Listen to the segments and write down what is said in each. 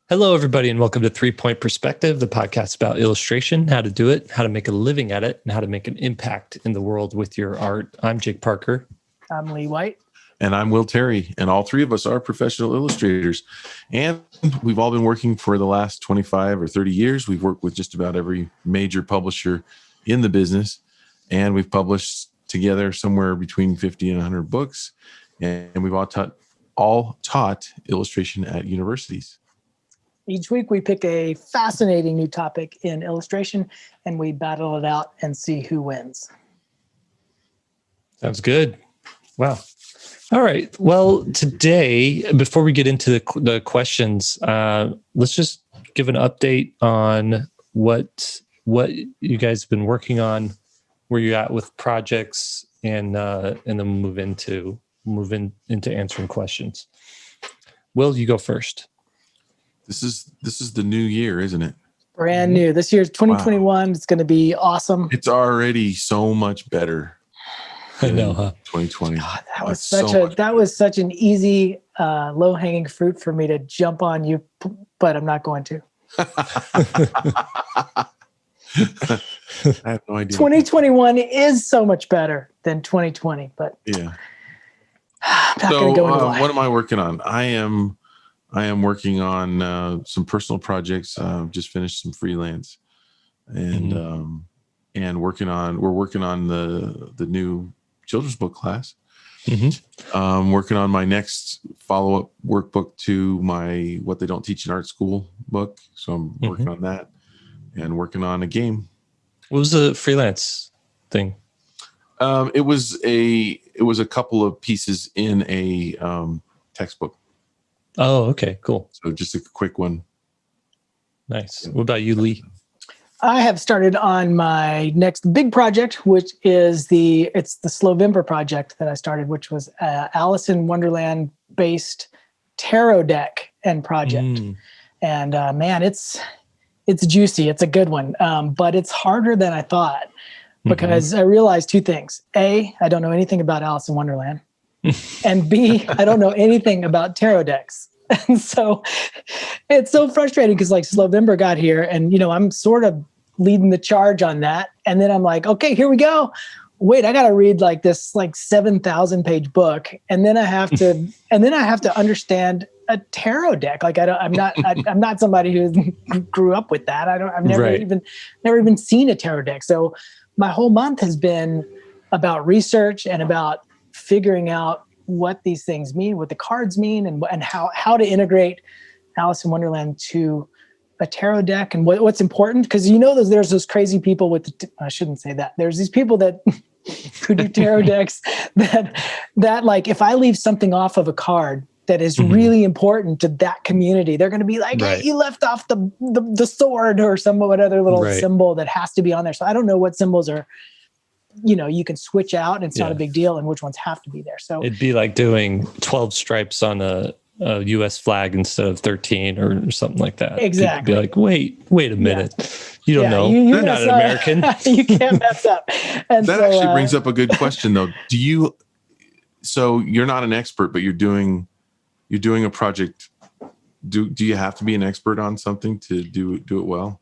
Hello, everybody, and welcome to 3 Point Perspective, the podcast about illustration, how to do it, how to make a living at it, and how to make an impact in the world with your art. I'm Jake Parker. I'm Lee White. And I'm Will Terry. And all three of us are professional illustrators. And we've all been working for the last 25 or 30 years. We've worked with just about every major publisher in the business. And we've published together somewhere between 50 and 100 books. And we've all taught illustration at universities. Each week we pick a fascinating new topic in illustration and we battle it out and see who wins. Sounds good. Wow. All right. Well, today, before we get into the questions, let's just give an update on what you guys have been working on, where you're at with projects, and then move into answering questions. Will, you go first. This is the new year, isn't it? Brand new. This year's 2021. Wow. It's going to be awesome. It's already so much better. I know, huh? 2020. God, that was such an easy, low-hanging fruit for me to jump on you, but I'm not going to. I have no idea. 2021 is so much better than 2020, but yeah. I'm not going to go into why. What am I working on? I am working on some personal projects. Just finished some freelance, and we're working on the new children's book class. Working on my next follow-up workbook to my What They Don't Teach in Art School book. So I'm working on that and working on a game. What was the freelance thing? It was a couple of pieces in a textbook. Oh, okay, cool. So just a quick one. Nice. What about you, Lee? I have started on my next big project, which is the Slovember project that I started, which was Alice in Wonderland based tarot deck and project. And man, it's juicy. It's a good one, but it's harder than I thought because I realized two things: A, I don't know anything about Alice in Wonderland, and B, I don't know anything about tarot decks. And so it's so frustrating because like Slovember got here and, I'm sort of leading the charge on that. And then I'm like, okay, here we go. Wait, I got to read like this 7,000 page book. And then I have to understand a tarot deck. Like I'm not somebody who grew up with that. I've never even seen a tarot deck. So my whole month has been about research and about figuring out what these things mean, what the cards mean, and how to integrate Alice in Wonderland to a tarot deck, and what's important. Because there's those crazy people with I shouldn't say that. There's these people that who do tarot decks that like if I leave something off of a card that is really important to that community, they're going to be like, hey, you left off the sword or some other little symbol that has to be on there. So I don't know what symbols are. You can switch out and it's not a big deal, and which ones have to be there. So it'd be like doing 12 stripes on a U.S. flag instead of 13 or something like that. Exactly. It'd be like, wait a minute. You don't know. You're not an American. You can't mess up. And that actually brings up a good question, though. So you're not an expert, but you're doing a project. Do you have to be an expert on something to do it well?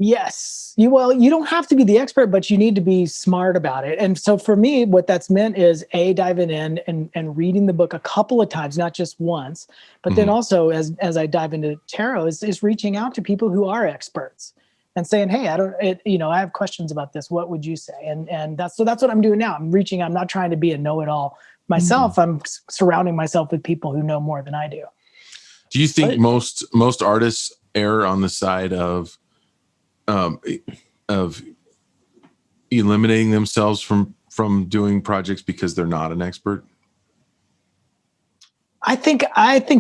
Yes. You don't have to be the expert, but you need to be smart about it. And so for me, what that's meant is diving in and reading the book a couple of times, not just once, but then also as I dive into tarot is reaching out to people who are experts and saying, hey, I have questions about this. What would you say? And that's what I'm doing now. I'm not trying to be a know-it-all myself. I'm surrounding myself with people who know more than I do. Do you think most artists err on the side of eliminating themselves from doing projects because they're not an expert? I think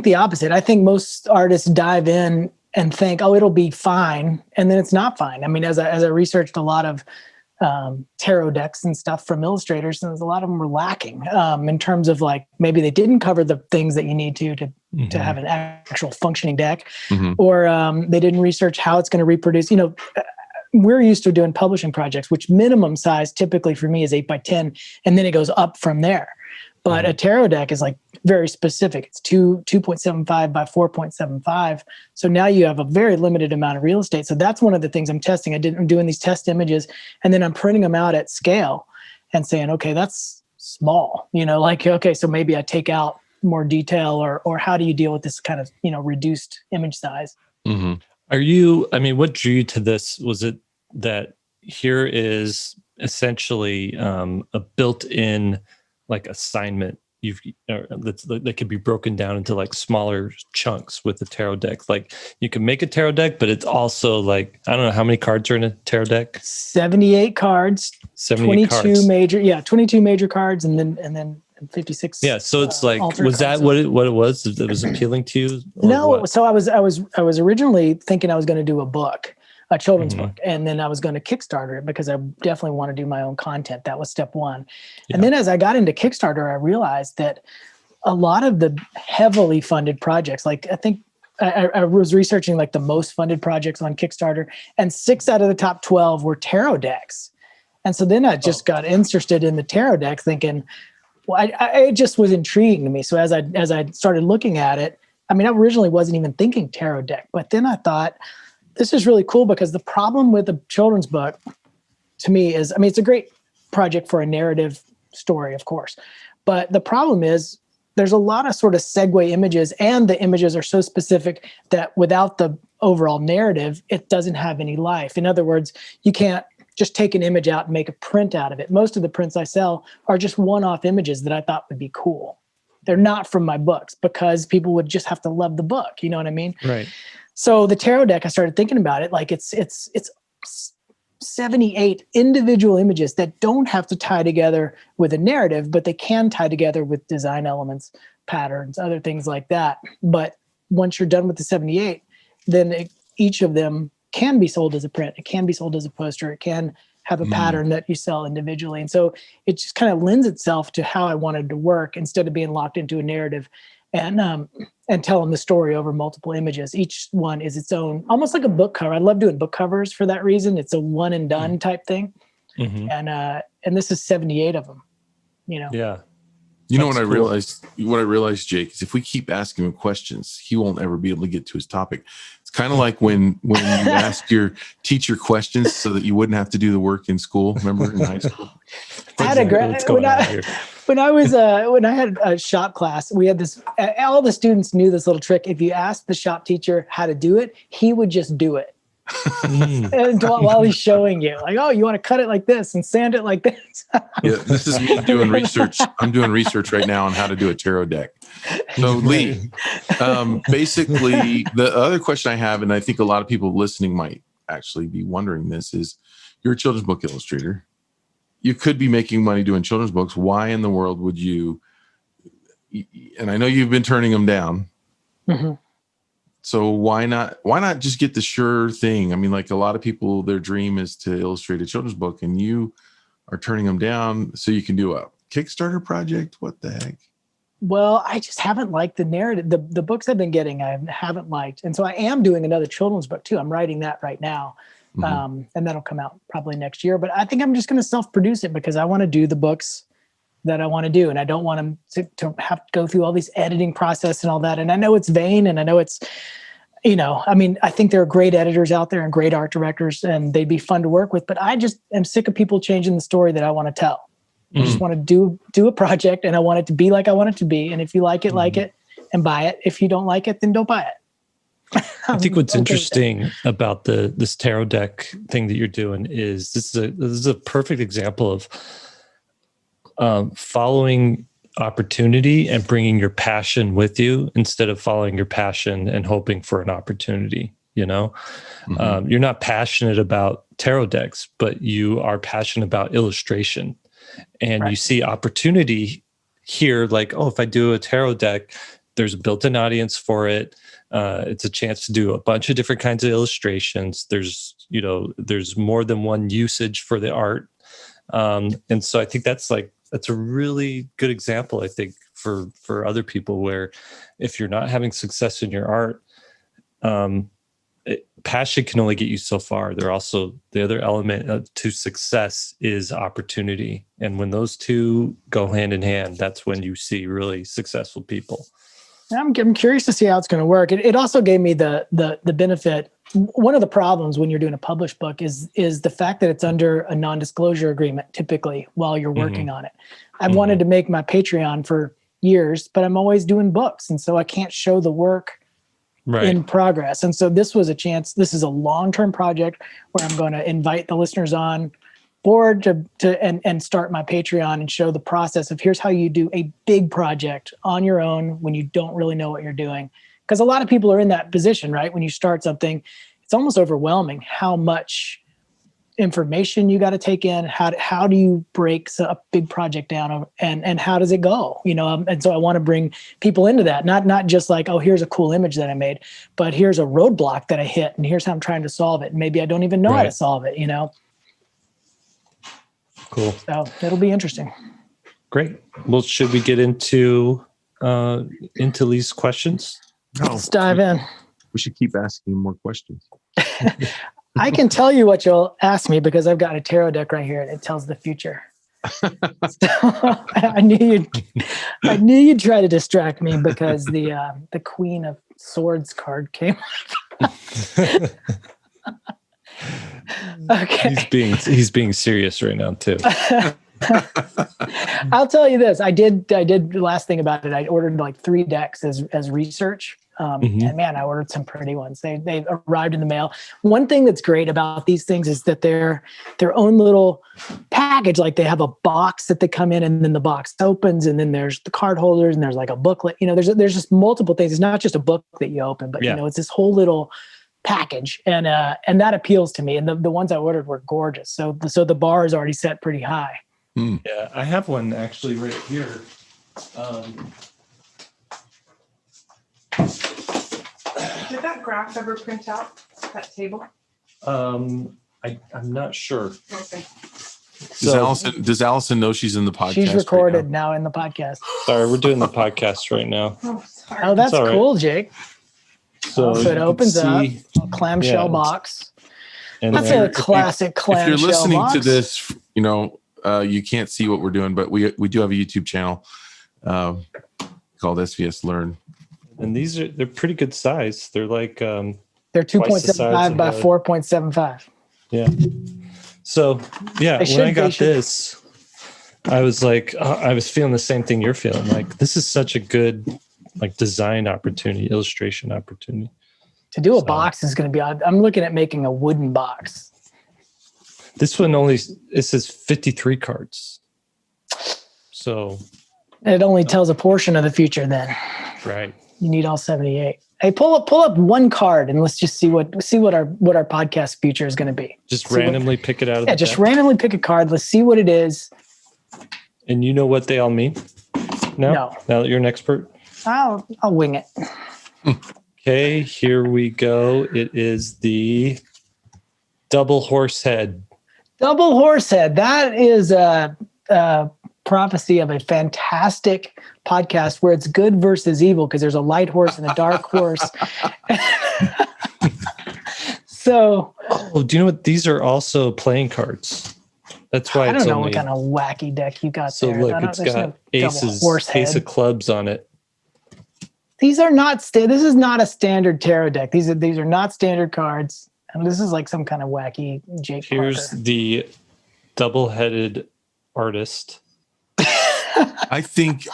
the opposite. I think most artists dive in and think, oh, it'll be fine, and then it's not fine. I mean, as I researched a lot of tarot decks and stuff from illustrators, and a lot of them were lacking in terms of like maybe they didn't cover the things that you need to have an actual functioning deck, or they didn't research how it's going to reproduce. We're used to doing publishing projects, which minimum size typically for me is 8 by 10, and then it goes up from there. But a tarot deck is like very specific. It's 2.75 by 4.75. So now you have a very limited amount of real estate. So that's one of the things I'm testing. I'm doing these test images, and then I'm printing them out at scale and saying, okay, that's small, like, okay, so maybe I take out more detail, or how do you deal with this kind of, reduced image size? What drew you to this? Was it that here is essentially a built-in like assignment that could be broken down into like smaller chunks with the tarot deck? Like you can make a tarot deck, but it's also like, I don't know how many cards are in a tarot deck. 78 cards, 78 22 cards. 22 major cards, and then 56. Yeah, so it's like, was that what it was that was appealing to you? No, what? So I was originally thinking I was going to do a children's book, and then I was going to Kickstarter it because I definitely want to do my own content. That was step one. Yeah. And then as I got into Kickstarter, I realized that a lot of the heavily funded projects, like I think I was researching like the most funded projects on Kickstarter, and 6 out of the top 12 were tarot decks. And so then I just got interested in the tarot deck, thinking, well, it just was intriguing to me. So as I started looking at it, I originally wasn't even thinking tarot deck, but then I thought, this is really cool, because the problem with a children's book to me is, it's a great project for a narrative story, of course, but the problem is there's a lot of sort of segue images, and the images are so specific that without the overall narrative, it doesn't have any life. In other words, you can't just take an image out and make a print out of it. Most of the prints I sell are just one-off images that I thought would be cool. They're not from my books, because people would just have to love the book. You know what I mean? Right. So the tarot deck, I started thinking about it, like it's 78 individual images that don't have to tie together with a narrative, but they can tie together with design elements, patterns, other things like that. But once you're done with the 78, then each of them can be sold as a print. It can be sold as a poster. It can have a pattern that you sell individually. And so it just kind of lends itself to how I wanted to work, instead of being locked into a narrative and telling the story over multiple images. Each one is its own, almost like a book cover. I love doing book covers for that reason. It's a one and done type thing. Mm-hmm. And this is 78 of them, Yeah. What I realized, Jake, is if we keep asking him questions, he won't ever be able to get to his topic. It's kind of like when you ask your teacher questions so that you wouldn't have to do the work in school. Remember in high school? When I had a shop class, we had this, all the students knew this little trick. If you asked the shop teacher how to do it, he would just do it. And while he's showing you, like, oh, you want to cut it like this and sand it like this. Yeah, this is me doing research. I'm doing research right now on how to do a tarot deck. So Lee, basically the other question I have, and I think a lot of people listening might actually be wondering this, is you're a children's book illustrator. You could be making money doing children's books. Why in the world would you? And I know you've been turning them down. Mm-hmm. So why not just get the sure thing? Like a lot of people, their dream is to illustrate a children's book, and you are turning them down so you can do a Kickstarter project. What the heck? Well, I just haven't liked the narrative. The books I've been getting, I haven't liked. And so I am doing another children's book too. I'm writing that right now. Mm-hmm. And that'll come out probably next year. But I think I'm just going to self-produce it, because I want to do the books that I want to do. And I don't want them to have to go through all these editing process and all that. And I know it's vain, and I know it's, I think there are great editors out there and great art directors, and they'd be fun to work with. But I just am sick of people changing the story that I want to tell. I just want to do a project, and I want it to be like I want it to be. And if you like it, like it, and buy it. If you don't like it, then don't buy it. I think what's interesting about this tarot deck thing that you're doing is this is a perfect example of following opportunity and bringing your passion with you, instead of following your passion and hoping for an opportunity. You're not passionate about tarot decks, but you are passionate about illustration, and you see opportunity here. Like, oh, if I do a tarot deck, there's a built-in audience for it. It's a chance to do a bunch of different kinds of illustrations. There's more than one usage for the art. And so I think that's a really good example, I think, for other people, where if you're not having success in your art, passion can only get you so far. There also the other element to success is opportunity, and when those two go hand in hand, that's when you see really successful people. I'm curious to see how it's going to work. It also gave me the benefit. One of the problems when you're doing a published book is the fact that it's under a non-disclosure agreement typically while you're working on it. I've wanted to make my Patreon for years, but I'm always doing books, and so I can't show the work in progress. And so this was a chance. This is a long-term project where I'm going to invite the listeners on board and start my Patreon and show the process of here's how you do a big project on your own when you don't really know what you're doing. Because a lot of people are in that position, right? When you start something, it's almost overwhelming how much information you got to take in. How do you break a big project down, and how does it go? And so I want to bring people into that, not just like, oh, here's a cool image that I made, but here's a roadblock that I hit, and here's how I'm trying to solve it. And maybe I don't even know how to solve it. Cool. So it'll be interesting. Great. Well, should we get into Lee's questions? Let's dive in. We should keep asking more questions. I can tell you what you'll ask me because I've got a tarot deck right here and it tells the future. So I knew you'd try to distract me because the Queen of Swords card came up. Okay. He's being serious right now too. I'll tell you this. I did the last thing about it. I ordered like 3 decks as research. And man, I ordered some pretty ones. They arrived in the mail. One thing that's great about these things is that they're their own little package. Like they have a box that they come in, and then the box opens, and then there's the card holders, and there's like a booklet. There's just multiple things. It's not just a book that you open, but it's this whole little package, and that appeals to me. And the ones I ordered were gorgeous. So the bar is already set pretty high. Yeah, I have one actually right here. Did that graph ever print out that table? I'm not sure. Okay. Does Allison know she's in the podcast? She's recorded now in the podcast. Sorry, we're doing the podcast right now. Oh, sorry. Oh, that's right. cool, Jake. So it opens up a clamshell box. And That's a classic clamshell box. If you're listening to this, you can't see what we're doing, but we do have a YouTube channel called SVSLearn. And they're pretty good size. They're like they're 2.75 by 4.75. Yeah. So when I got this, I was like, I was feeling the same thing you're feeling. Like this is such a good design opportunity, illustration opportunity. To do a box is going to be odd. I'm looking at making a wooden box. This one it says 53 cards. So it only tells a portion of the future then. Right. You need all 78. Hey, pull up one card and let's just see what our podcast future is going to be. Just randomly pick it out of the deck. Randomly pick a card. Let's see what it is. And you know what they all mean? No. Now that you're an expert? I'll wing it. Okay, here we go. It is the double horse head. Double horse head. That is a prophecy of a fantastic podcast where it's good versus evil because there's a light horse and a dark horse. So, do you know what? These are also playing cards. That's why I don't know what kind of wacky deck you got there. So look, it's got ace of clubs on it. These are not. This is not a standard tarot deck. These are not standard cards. And this is like some kind of wacky Jake Here's Parker. The double-headed artist. I think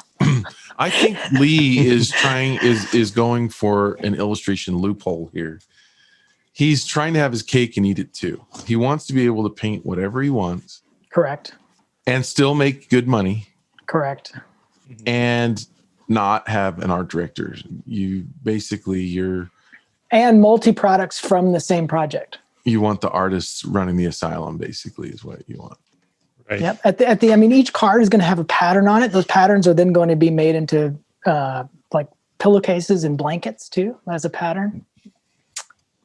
Lee is going for an illustration loophole here. He's trying to have his cake and eat it too. He wants to be able to paint whatever he wants. Correct. And still make good money. Correct. And not have an art director. And multi-products from the same project. You want the artists running the asylum, basically, is what you want. Right. Yep. Each card is going to have a pattern on it. Those patterns are then going to be made into like pillowcases and blankets too, as a pattern.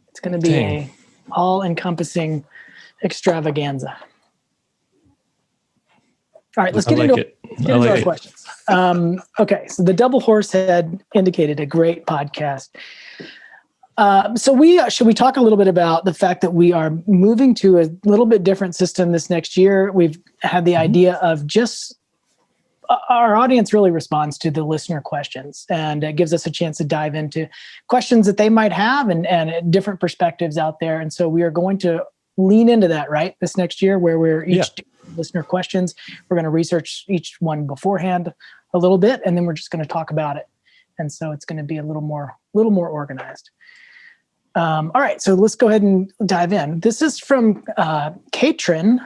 It's going to be a all-encompassing extravaganza. All right, let's get into our questions. Okay, so the double horse head indicated a great podcast. Should we talk a little bit about the fact that we are moving to a little bit different system this next year? We've had the idea of just our audience really responds to the listener questions, and it gives us a chance to dive into questions that they might have and different perspectives out there. And so we are going to lean into that, right? This next year, where we're each doing listener questions. We're going to research each one beforehand a little bit, and then we're just going to talk about it. And so it's going to be a little more organized. All right, so let's go ahead and dive in. This is from Katrin.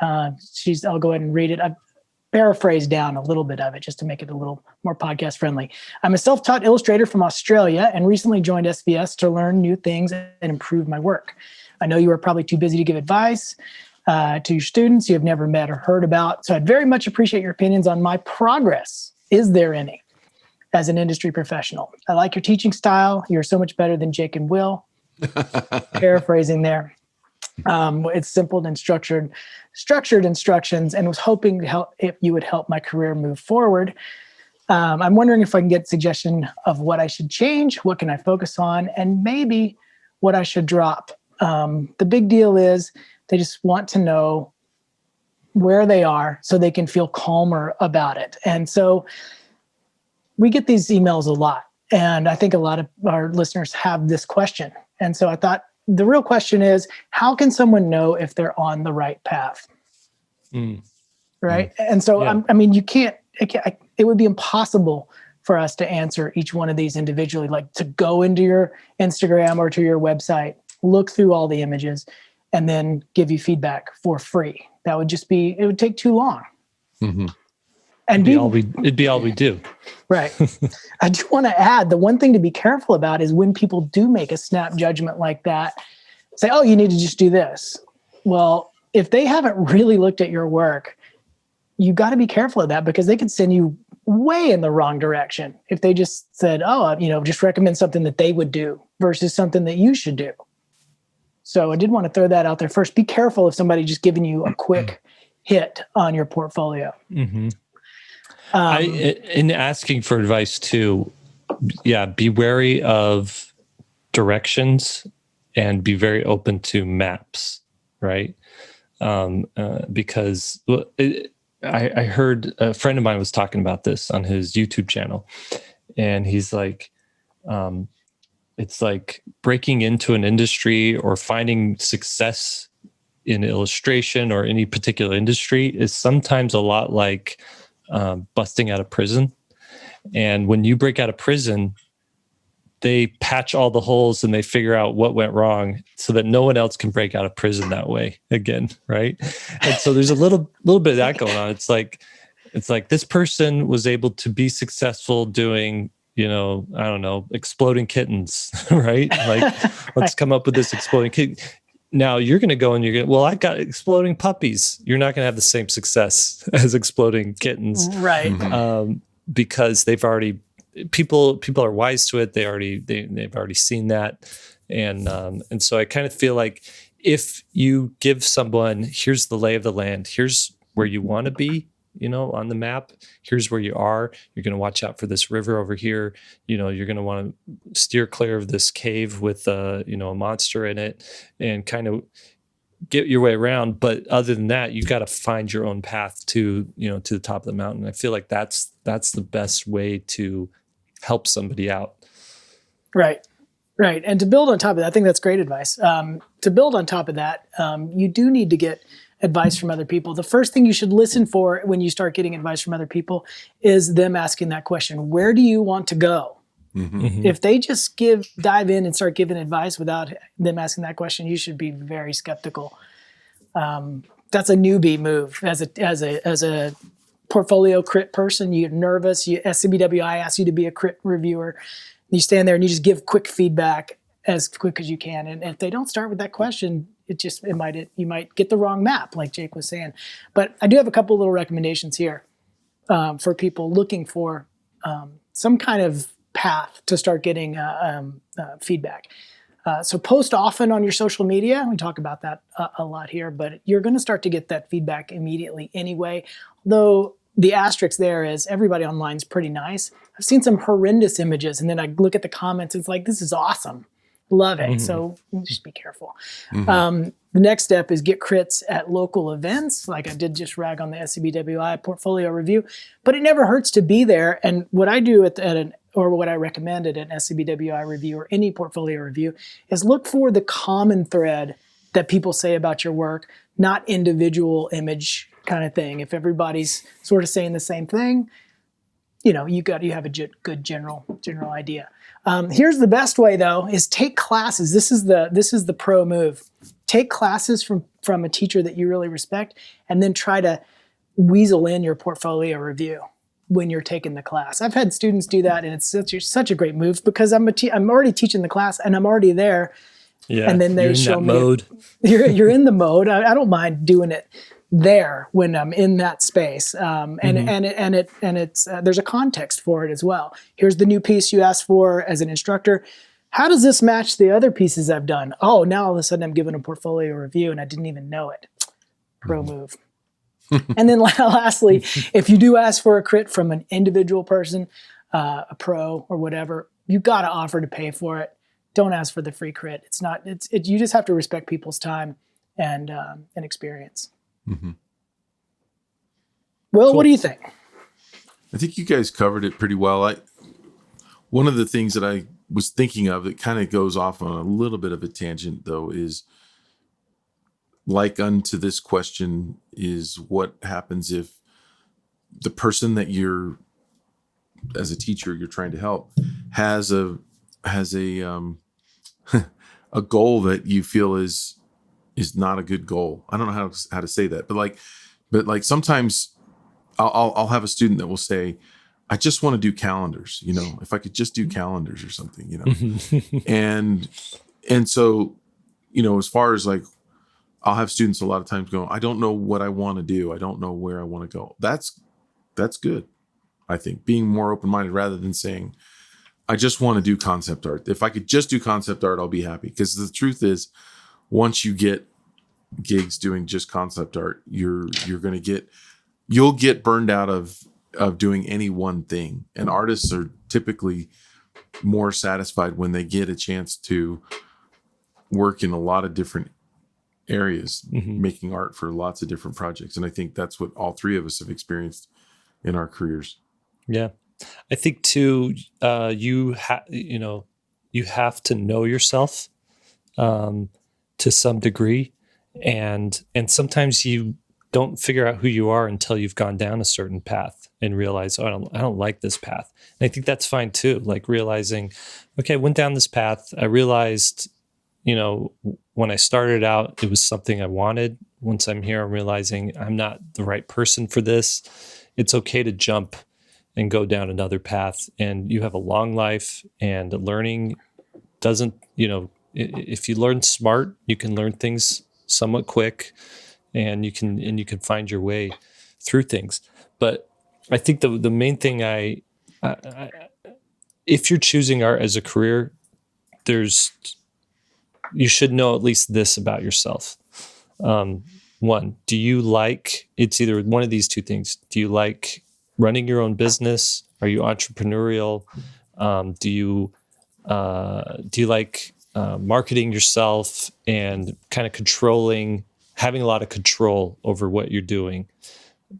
I'll go ahead and read it. I've paraphrased down a little bit of it just to make it a little more podcast friendly. I'm a self-taught illustrator from Australia and recently joined SVS to learn new things and improve my work. I know you are probably too busy to give advice to your students you have never met or heard about, so I'd very much appreciate your opinions on my progress. Is there any? As an industry professional, I like your teaching style. You're so much better than Jake and Will. Paraphrasing there. It's simple and structured instructions, and was hoping to help if you would help my career move forward. I'm wondering if I can get a suggestion of what I should change, what can I focus on, and maybe what I should drop. The big deal is they just want to know where they are so they can feel calmer about it. And so we get these emails a lot, and I think a lot of our listeners have this question. And so I thought the real question is, how can someone know if they're on the right path? Right. And so, I mean, it would be impossible for us to answer each one of these individually, like to go into your Instagram or to your website, look through all the images, and then give you feedback for free. That would just it would take too long. Mm-hmm. And it'd be all we do. Right. I do want to add, the one thing to be careful about is when people do make a snap judgment like that, say, oh, you need to just do this. Well, if they haven't really looked at your work, you got to be careful of that, because they could send you way in the wrong direction if they just said, oh, just recommend something that they would do versus something that you should do. So I did want to throw that out there first. Be careful if somebody just giving you a quick hit on your portfolio. Mm-hmm. In asking for advice too, be wary of directions and be very open to maps, right? Because I heard a friend of mine was talking about this on his YouTube channel, and he's like, it's like breaking into an industry or finding success in illustration or any particular industry is sometimes a lot like busting out of prison. And when you break out of prison, they patch all the holes and they figure out what went wrong so that no one else can break out of prison that way again, right? And so there's a little bit of that going on. It's like this person was able to be successful doing, I don't know, exploding kittens, right? Like, let's come up with this exploding kitten. Now you're going to go and I got exploding puppies. You're not going to have the same success as exploding kittens, right? Because they've already people are wise to it. They've already seen that, and so I kind of feel like if you give someone, here's the lay of the land, here's where you want to be, on the map, here's where you are. You're going to watch out for this river over here. You're going to want to steer clear of this cave with a monster in it, and kind of get your way around. But other than that, you got to find your own path to the top of the mountain. I feel like that's the best way to help somebody out. Right. And to build on top of that, I think that's great advice. To build on top of that, you do need to get advice from other people. The first thing you should listen for when you start getting advice from other people is them asking that question: where do you want to go? Mm-hmm. If they just dive in and start giving advice without them asking that question, you should be very skeptical. That's a newbie move. As a portfolio crit person, you're nervous. SCBWI asks you to be a crit reviewer. You stand there and you just give quick feedback as quick as you can. And if they don't start with that question, you might get the wrong map, like Jake was saying. But I do have a couple little recommendations here for people looking for some kind of path to start getting feedback. So post often on your social media. We talk about that a lot here, but you're going to start to get that feedback immediately anyway. Though the asterisk there is everybody online is pretty nice. I've seen some horrendous images, and then I look at the comments. It's like, this is awesome. Love it. Mhm. So just be careful. Mhm. The next step is get crits at local events. Like I did just rag on the SCBWI portfolio review, but it never hurts to be there. And what I do or what I recommend at an SCBWI review or any portfolio review is look for the common thread that people say about your work, not individual image kind of thing. If everybody's sort of saying the same thing, you have a good general idea. Here's the best way though: is take classes. This is the pro move. Take classes from a teacher that you really respect, and then try to weasel in your portfolio review when you're taking the class. I've had students do that, and it's such a great move because I'm already teaching the class and I'm already there. Yeah. And then they you're in show that me mode. You're in the mode. I don't mind doing it there when I'm in that space. There's a context for it as well. Here's the new piece you asked for as an instructor. How does this match the other pieces I've done? Oh, now all of a sudden I'm giving a portfolio review and I didn't even know it. Pro move. And then lastly, if you do ask for a crit from an individual person, a pro or whatever, you got to offer to pay for it. Don't ask for the free crit. You just have to respect people's time and experience. Mhm. Will, Cool. what do you think? I think you guys covered it pretty well. One of the things that I was thinking of that kind of goes off on a little bit of a tangent, though, is like unto this question is what happens if the person that you're, as a teacher, you're trying to help has a a goal that you feel is not a good goal. I don't know how to say that, but like sometimes I'll have a student that will say, I just want to do calendars, if I could just do calendars or something, and so, as far as like, I'll have students a lot of times go, I don't know what I want to do. I don't know where I want to go. That's good. I think being more open-minded rather than saying, I just want to do concept art. If I could just do concept art, I'll be happy. Because the truth is, once you get gigs doing just concept art, you'll get burned out of doing any one thing. And artists are typically more satisfied when they get a chance to work in a lot of different areas, making art for lots of different projects. And I think that's what all three of us have experienced in our careers. Yeah. I think too, you have to know yourself to some degree. And sometimes you don't figure out who you are until you've gone down a certain path and realize, oh, I don't like this path. And I think that's fine too. Like realizing, okay, I went down this path. I realized, when I started out, it was something I wanted. Once I'm here, I'm realizing I'm not the right person for this. It's okay to jump and go down another path. And you have a long life, and learning doesn't, if you learn smart, you can learn things somewhat quick, and you can find your way through things. But I think the main thing if you're choosing art as a career, you should know at least this about yourself. One, do you like, it's either one of these two things. Do you like running your own business? Are you entrepreneurial? Do you like marketing yourself and kind of having a lot of control over what you're doing?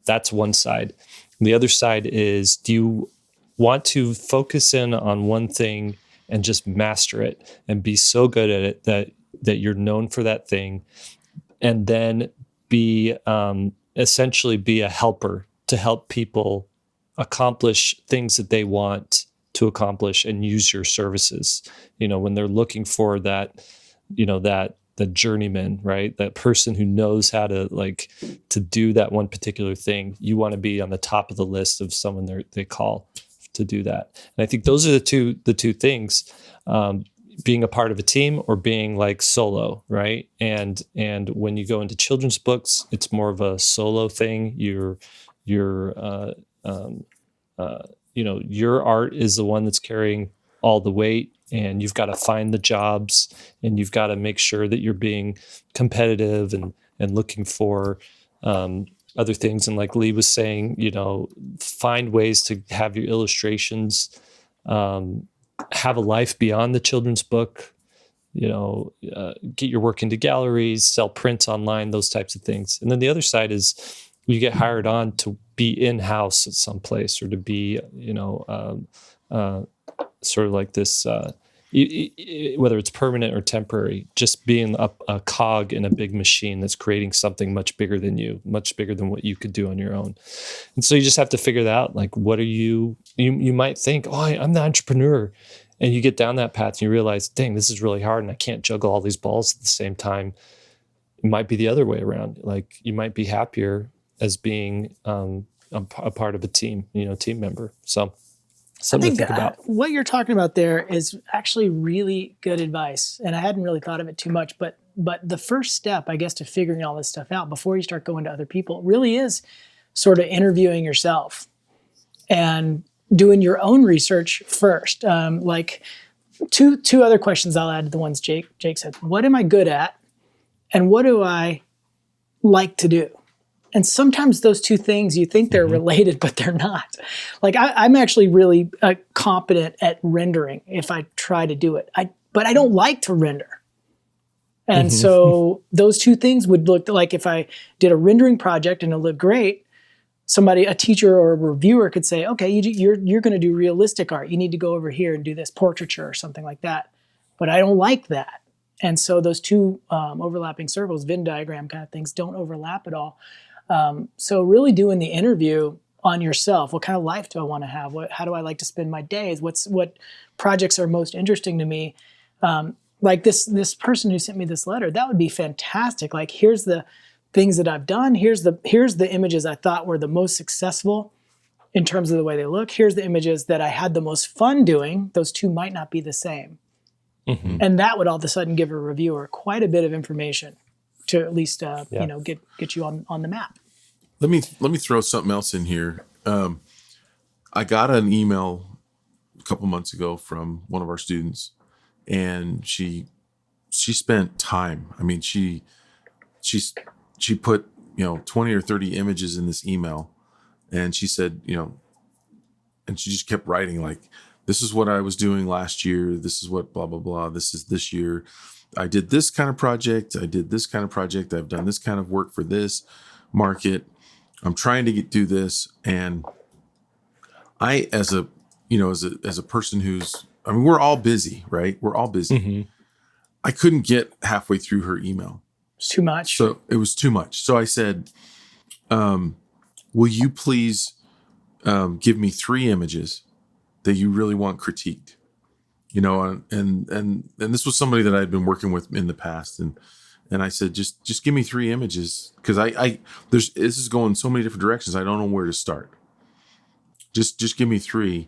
That's one side. The other side is, do you want to focus in on one thing and just master it and be so good at it that you're known for that thing, and then essentially be a helper to help people accomplish things that they want to accomplish and use your services, when they're looking for that, the journeyman, right? That person who knows how to do that one particular thing. You want to be on the top of the list of someone they call to do that. And I think those are the two things, being a part of a team or being like solo, right? And when you go into children's books, it's more of a solo thing. Your art is the one that's carrying all the weight, and you've got to find the jobs, and you've got to make sure that you're being competitive and looking for other things. And like Lee was saying, find ways to have your illustrations have a life beyond the children's book. get your work into galleries, sell prints online, those types of things. And then the other side is you get hired on to be in-house at some place, or to be, sort of like this, whether it's permanent or temporary, just being a cog in a big machine that's creating something much bigger than you, much bigger than what you could do on your own. And so you just have to figure that out. Like, what are you might think, oh, I'm the entrepreneur. And you get down that path and you realize, dang, this is really hard and I can't juggle all these balls at the same time. It might be the other way around. Like, you might be happier as being a part of a team, team member. So something to think about. What you're talking about there is actually really good advice. And I hadn't really thought of it too much, but the first step, I guess, to figuring all this stuff out before you start going to other people really is sort of interviewing yourself and doing your own research first. Like two other questions I'll add to the ones Jake said. What am I good at? And what do I like to do? And sometimes those two things, you think they're related, but they're not. Like I'm actually really competent at rendering if I try to do it. But I don't like to render. And so those two things would look like, if I did a rendering project and it looked great, a teacher or a reviewer could say, okay, you're going to do realistic art. You need to go over here and do this portraiture or something like that. But I don't like that. And so those two overlapping circles, Venn diagram kind of things, don't overlap at all. So really doing the interview on yourself. What kind of life do I want to have? How do I like to spend my days? What projects are most interesting to me? Like this person who sent me this letter, that would be fantastic. Like, here's the things that I've done. Here's the images I thought were the most successful in terms of the way they look. Here's the images that I had the most fun doing. Those two might not be the same. And that would all of a sudden give a reviewer quite a bit of information to at least get you on the map. Let me throw something else in here. I got an email a couple months ago from one of our students, and she spent time. I mean, she put 20 or 30 images in this email, and she said, and she just kept writing, like, this is what I was doing last year. This is what blah blah blah. This is this year. I did this kind of project. I did this kind of project. I've done this kind of work for this market. I'm trying to do this. And I, as a person we're all busy, right? We're all busy. I couldn't get halfway through her email. It's too much. So it was too much. So I said, will you please give me 3 images that you really want critiqued? And this was somebody that I had been working with in the past, and I said, just give me 3 images, because this is going so many different directions. I don't know where to start. Just give me 3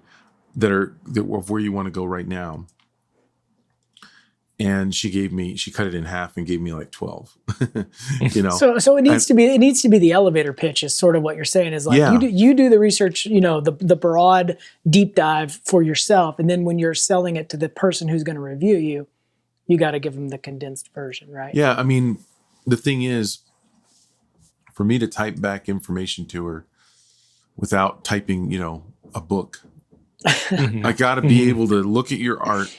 that of where you want to go right now. And she cut it in half and gave me like 12. So it needs to be the elevator pitch, is sort of what you're saying, is like, you do the research, the broad deep dive for yourself. And then when you're selling it to the person who's going to review you got to give them the condensed version, right? Yeah. I mean, the thing is, for me to type back information to her without typing, a book, I got to be able to look at your art.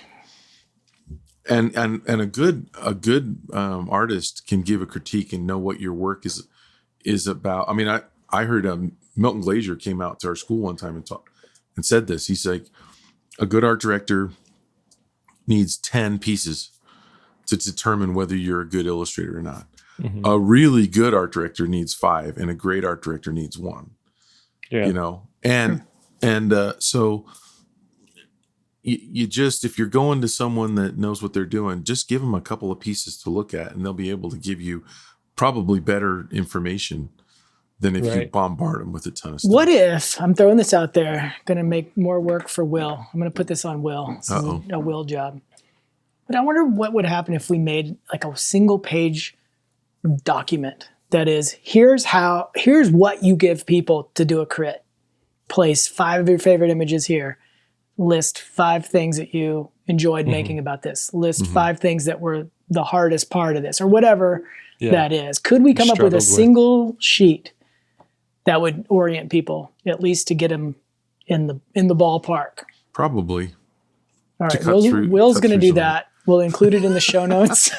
And a good artist can give a critique and know what your work is about. I mean, I heard Milton Glaser came out to our school one time and said this. He's like, a good art director needs 10 pieces to determine whether you're a good illustrator or not. A really good art director needs 5, and a great art director needs 1. Yeah. So. You just, if you're going to someone that knows what they're doing, just give them a couple of pieces to look at, and they'll be able to give you probably better information than if you bombard them with a ton of stuff. What if, I'm throwing this out there, going to make more work for Will. I'm going to put this on Will. This is a Will job. But I wonder what would happen if we made like a single page document that is, here's what you give people to do a crit. Place 5 of your favorite images here. List 5 things that you enjoyed making about this. List 5 things that were the hardest part of this, or whatever that is. Could we come up with a single sheet that would orient people, at least to get them in the ballpark? Probably. All right, Will's going to do that. We'll include it in the show notes.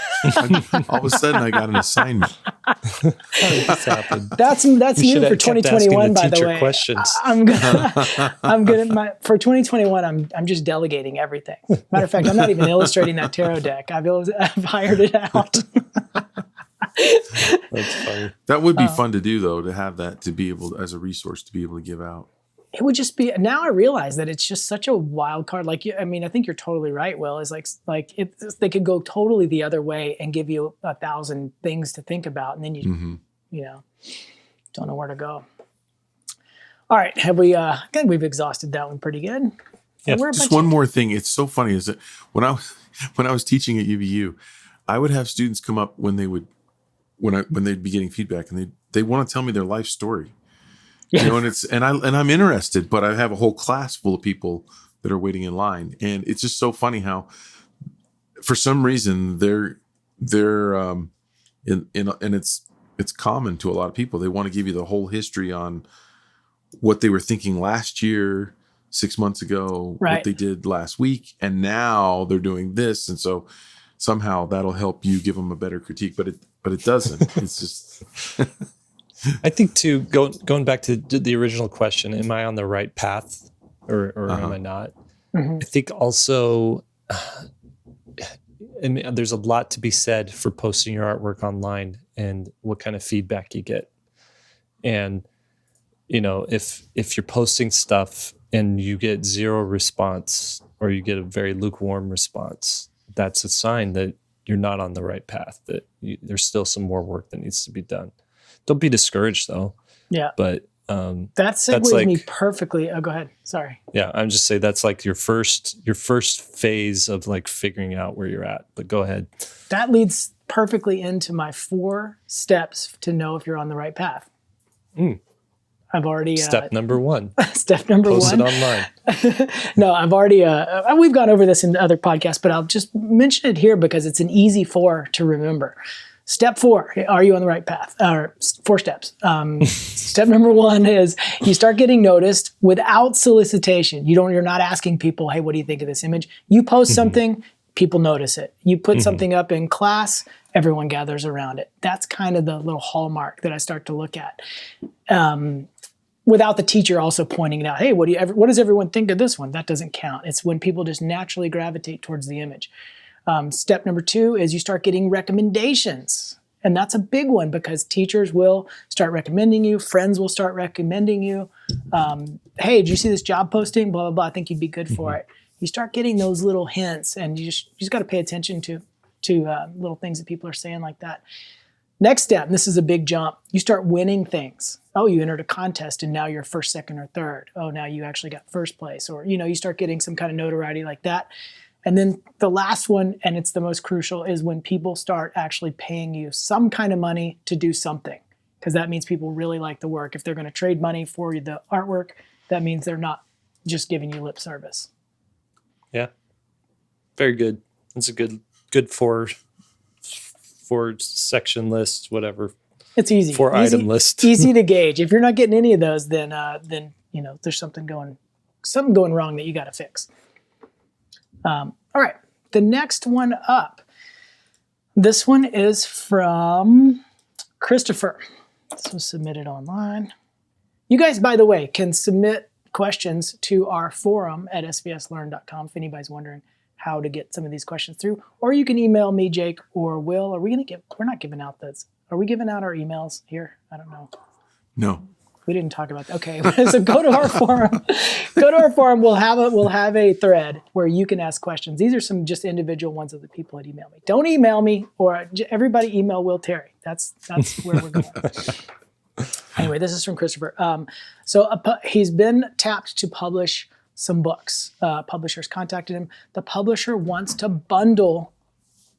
All of a sudden, I got an assignment. How did this happen? That's We new should for have kept asking 2021, by the teacher way. questions. I'm gonna for 2021. I'm just delegating everything. Matter of fact, I'm not even illustrating that tarot deck. I've hired it out. That's funny. That would be fun to do, though, to have that, to be able, as a resource, to be able to give out. It would just be, now I realize that it's just such a wild card. Like, I mean, I think you're totally right, Will, is they could go totally the other way and give you 1,000 things to think about. And then you know, don't know where to go. All right. I think we've exhausted that one pretty good. Yeah, Just one more thing. It's so funny is that when I was teaching at UVU, I would have students come up when they'd be getting feedback, and they want to tell me their life story. You know, and I'm interested, but I have a whole class full of people that are waiting in line, and it's just so funny how, for some reason, they're and it's common to a lot of people. They want to give you the whole history on what they were thinking last year, 6 months ago, what they did last week, and now they're doing this, and so somehow that'll help you give them a better critique, but it doesn't. It's just. I think too, going back to the original question, am I on the right path or am I not? Mm-hmm. I think also there's a lot to be said for posting your artwork online and what kind of feedback you get. And, you know, if you're posting stuff and you get zero response or you get a very lukewarm response, that's a sign that you're not on the right path, that there's still some more work that needs to be done. Don't be discouraged, though. Yeah. But that segues me perfectly. Oh, go ahead. Sorry. Yeah, I'm just saying that's like your first phase of like figuring out where you're at. But go ahead. That leads perfectly into my 4 steps to know if you're on the right path. I've already step number 1. Step number Post 1. Post it online. No, I've already. We've gone over this in other podcasts, but I'll just mention it here because it's an easy 4 to remember. Step 4, are you on the right path? 4 steps. Step number 1 is you start getting noticed without solicitation. You're not asking people, hey, what do you think of this image? You post something, people notice it. You put something up in class, everyone gathers around it. That's kind of the little hallmark that I start to look at. Without the teacher also pointing it out, hey, what does everyone think of this one? That doesn't count. It's when people just naturally gravitate towards the image. Step number 2 is you start getting recommendations. And that's a big one because teachers will start recommending you. Friends will start recommending you. Hey, did you see this job posting? Blah, blah, blah. I think you'd be good for it. You start getting those little hints, and you just got to pay attention to little things that people are saying like that. Next step, and this is a big jump, you start winning things. Oh, you entered a contest and now you're first, second, or third. Oh, now you actually got first place. Or, you start getting some kind of notoriety like that. And then the last one, and it's the most crucial, is when people start actually paying you some kind of money to do something. Because that means people really like the work. If they're going to trade money for the artwork, that means they're not just giving you lip service. Yeah. Very good. It's a good 4 section list, whatever. It's easy. 4 item list. Easy to gauge. If you're not getting any of those, then there's something going wrong that you got to fix. All right, the next one up. This one is from Christopher. This was submitted online. You guys, by the way, can submit questions to our forum at SVSLearn.com if anybody's wondering how to get some of these questions through. Or you can email me, Jake, or Will. We're not giving out those. Are we giving out our emails here? I don't know. No. We didn't talk about that. Okay, so go to our forum. Go to our forum. We'll have a thread where you can ask questions. These are some just individual ones of the people that email me. Don't email me, or everybody email Will Terry. That's where we're going. Anyway, this is from Christopher. He's been tapped to publish some books. Publishers contacted him. The publisher wants to bundle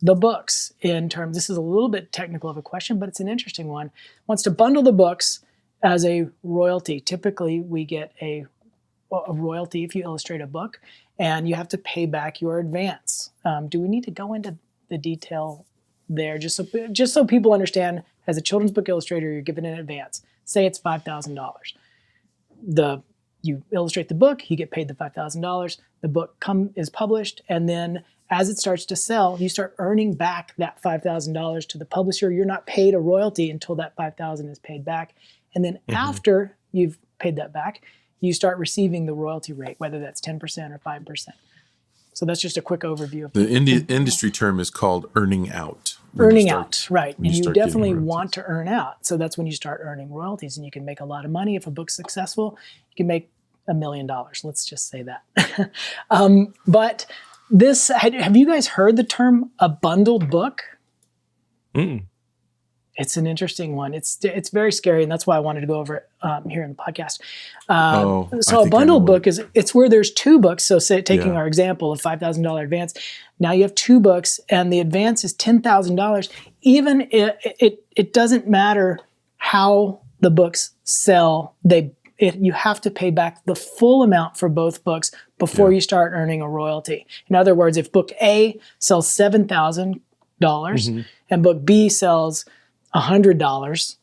the books in terms. This is a little bit technical of a question, but it's an interesting one. Wants to bundle the books as a royalty. Typically, we get a royalty if you illustrate a book, and you have to pay back your advance. Do we need to go into the detail there, just so people understand? As a children's book illustrator, you're given an advance. Say it's $5,000. The you illustrate the book, you get paid the $5,000. The book is published, and then as it starts to sell, you start earning back that $5,000 to the publisher. You're not paid a royalty until that $5,000 is paid back, and then after you've paid that back, you start receiving the royalty rate, whether that's 10% or 5%. So that's just a quick overview of the industry term is called earning out. Earning out, right. And you start definitely getting want to earn out. So that's when you start earning royalties, and you can make a lot of money. If a book's successful, you can make $1 million. Let's just say that. But this, have you guys heard the term a bundled book? Mm. It's an interesting one. It's very scary, and that's why I wanted to go over it here in the podcast. So a bundled book it's where there's two books. So say, taking our example of $5,000 advance, now you have two books, and the advance is $10,000. Even it doesn't matter how the books sell. You have to pay back the full amount for both books before you start earning a royalty. In other words, if book A sells $7,000 and book B sells $100,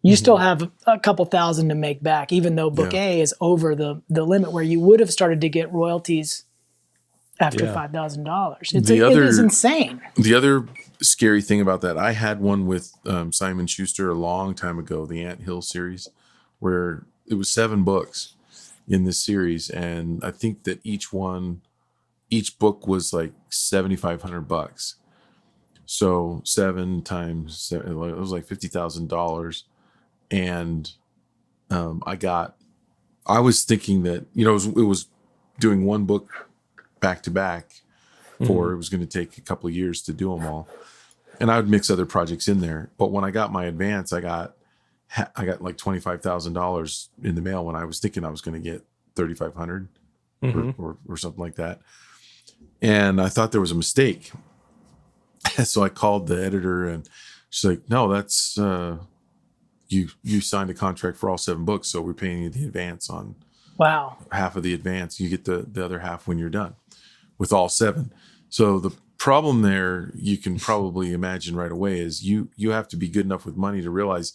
you still have a couple thousand to make back, even though book A is over the limit where you would have started to get royalties after $5,000. It is insane. The other scary thing about that, I had one with Simon Schuster a long time ago, the Ant Hill series, where it was 7 books in this series, and I think that each book was like $7,500. So 7 times 7, it was like $50,000. And I was thinking that, it was doing one book back to back, or it was going to take a couple of years to do them all. And I would mix other projects in there. But when I got my advance, I got like $25,000 in the mail when I was thinking I was going to get $3,500 or something like that. And I thought there was a mistake. So I called the editor, and she's like, "No, that's you signed a contract for all 7 books, so we're paying you the advance on half of the advance. You get the other half when you're done with all 7." So the problem there, you can probably imagine right away, is you have to be good enough with money to realize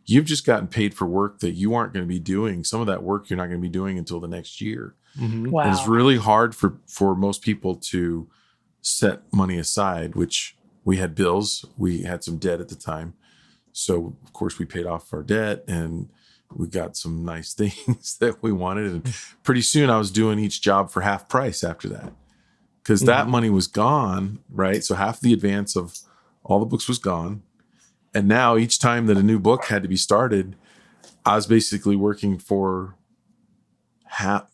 you've just gotten paid for work that you aren't going to be doing. Some of that work you're not going to be doing until the next year. Wow. And it's really hard for most people to set money aside, which we had bills. We had some debt at the time. So, of course, we paid off our debt, and we got some nice things that we wanted. And pretty soon I was doing each job for half price after that, because that money was gone, right? So half the advance of all the books was gone. And now each time that a new book had to be started, I was basically working for half,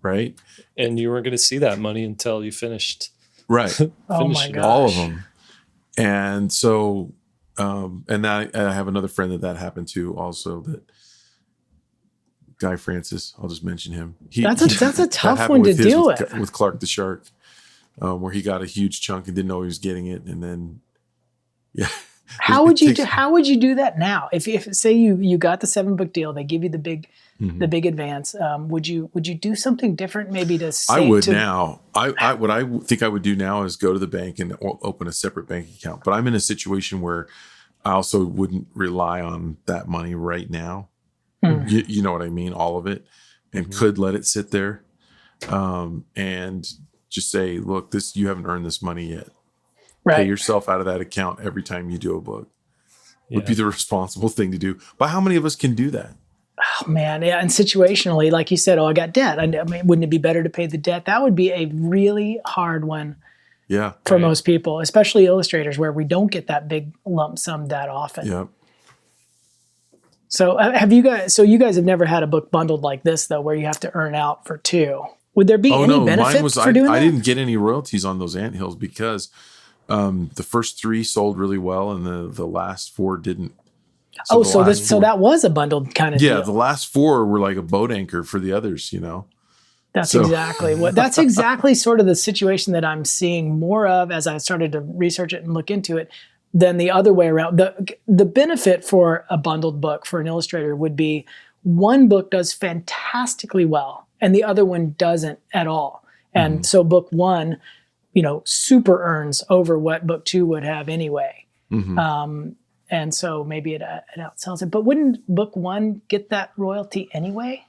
right? And you weren't going to see that money until you finished. Right. Oh my gosh. All of them. And so, and I have another friend that happened to also, that Guy Francis, I'll just mention him. That's a tough one to deal with Clark the Shark, where he got a huge chunk and didn't know he was getting it. And then, How would you do that now? If say you got the 7-book deal, they give you the big advance. Would you do something different, maybe to save? I would now. What I think I would do now is go to the bank and open a separate bank account. But I'm in a situation where I also wouldn't rely on that money right now. You know what I mean? All of it, and could let it sit there, and just say, look, you haven't earned this money yet. Pay yourself out of that account every time you do a book. Would be the responsible thing to do. But how many of us can do that? Oh man, yeah. And situationally, like you said, I got debt. I mean, wouldn't it be better to pay the debt? That would be a really hard one. Yeah. For most people, especially illustrators, where we don't get that big lump sum that often. Yeah. So you guys have never had a book bundled like this, though, where you have to earn out for 2. Would there be any benefit for doing that? I didn't get any royalties on those anthills because the first 3 sold really well, and the last 4 didn't. So that was a bundled kind of deal. Yeah, the last 4 were like a boat anchor for the others, That's exactly sort of the situation that I'm seeing more of as I started to research it and look into it than the other way around. The benefit for a bundled book for an illustrator would be one book does fantastically well and the other one doesn't at all. And so book 1, super earns over what book 2 would have anyway. And so maybe it outsells it. But wouldn't book one get that royalty anyway?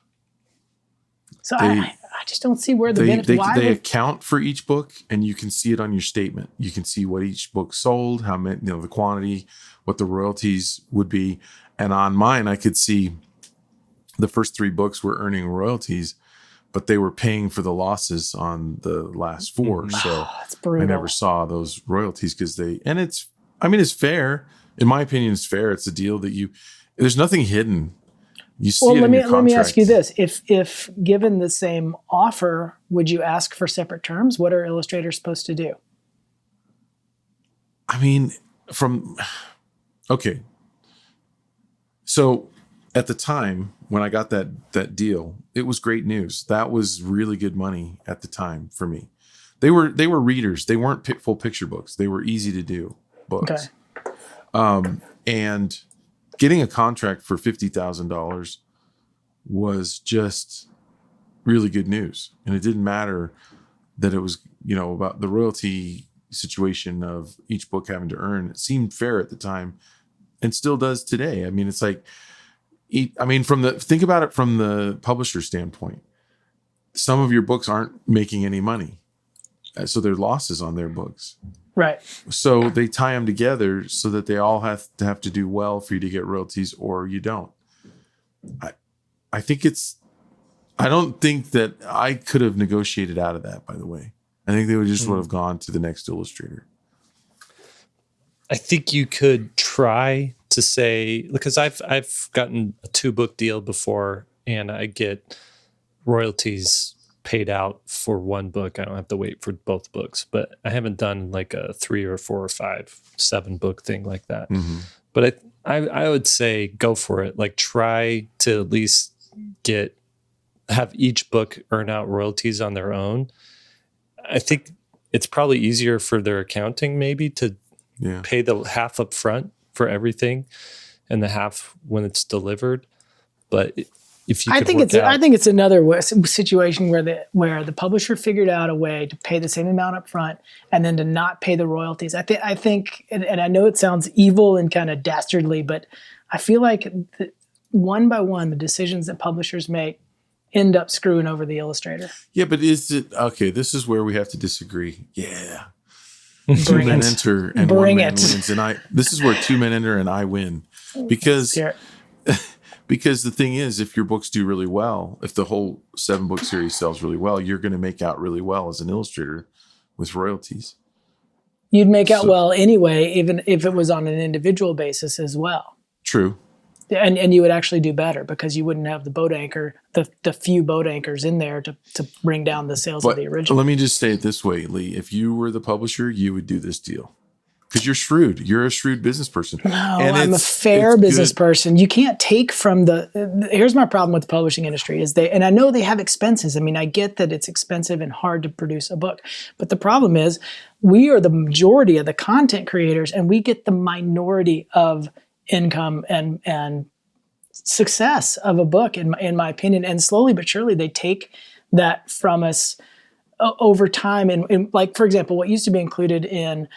So I just don't see where the benefit. They account for each book, and you can see it on your statement. You can see what each book sold, how many, the quantity, what the royalties would be. And on mine, I could see the first 3 books were earning royalties, but they were paying for the losses on the last 4. So that's brutal. I never saw those royalties because it's fair. In my opinion, it's fair. It's a deal that there's nothing hidden. You see it in your contract. Let me ask you this. If given the same offer, would you ask for separate terms? What are illustrators supposed to do? Okay. So at the time when I got that deal, it was great news. That was really good money at the time for me. They were readers. They weren't full picture books. They were easy to do books. Okay. And getting a contract for $50,000 was just really good news. And it didn't matter that it was, about the royalty situation of each book having to earn. It seemed fair at the time and still does today. It's like, think about it from the publisher standpoint. Some of your books aren't making any money. So there are losses on their books. Right. So they tie them together so that they all have to do well for you to get royalties, or you don't. I don't think that I could have negotiated out of that, by the way. I think they would have gone to the next illustrator. I think you could try to say, because I've gotten a 2-book deal before, and I get royalties paid out for 1 book. I don't have to wait for both books, but I haven't done like a 3 or 4 or 5, 7 book thing like that. Mm-hmm. But I would say go for it. Like, try to at least have each book earn out royalties on their own. I think it's probably easier for their accounting maybe to pay the half up front for everything and the half when it's delivered. But if you I think it's another situation where the publisher figured out a way to pay the same amount up front and then to not pay the royalties. I think, and I know it sounds evil and kind of dastardly, but I feel like one by one, the decisions that publishers make end up screwing over the illustrator. Yeah, but is it okay? This is where we have to disagree. Yeah. 2 men enter and 1 man wins, and this is where 2 men enter and I win, because the thing is, if your books do really well, if the whole 7-book series sells really well, you're going to make out really well as an illustrator with royalties. You'd make out well anyway, even if it was on an individual basis as well. True. And you would actually do better because you wouldn't have the boat anchor, the few boat anchors in there to bring down the sales of the original. Let me just say it this way, Lee. If you were the publisher, you would do this deal. Because you're shrewd. You're a shrewd business person. No, I'm a fair business person. You can't take from here's my problem with the publishing industry is and I know they have expenses. I get that it's expensive and hard to produce a book. But the problem is we are the majority of the content creators and we get the minority of income and success of a book, in my opinion. And slowly but surely they take that from us over time. And like, for example, what used to be included in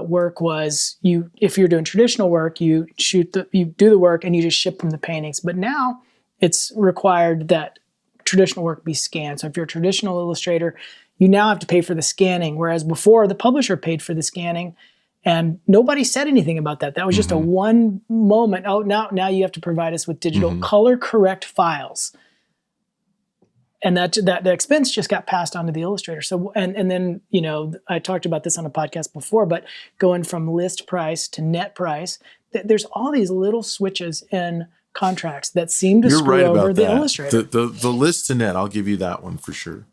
work was if you're doing traditional work, you do the work and you just ship them the paintings. But now it's required that traditional work be scanned. So if you're a traditional illustrator, you now have to pay for the scanning. Whereas before the publisher paid for the scanning and nobody said anything about that. That was just a one moment. Oh, now you have to provide us with digital color correct files. And that expense just got passed on to the illustrator. So, and then, I talked about this on a podcast before, but going from list price to net price, there's all these little switches in contracts that seem to screw over the illustrator. The list to net, I'll give you that one for sure.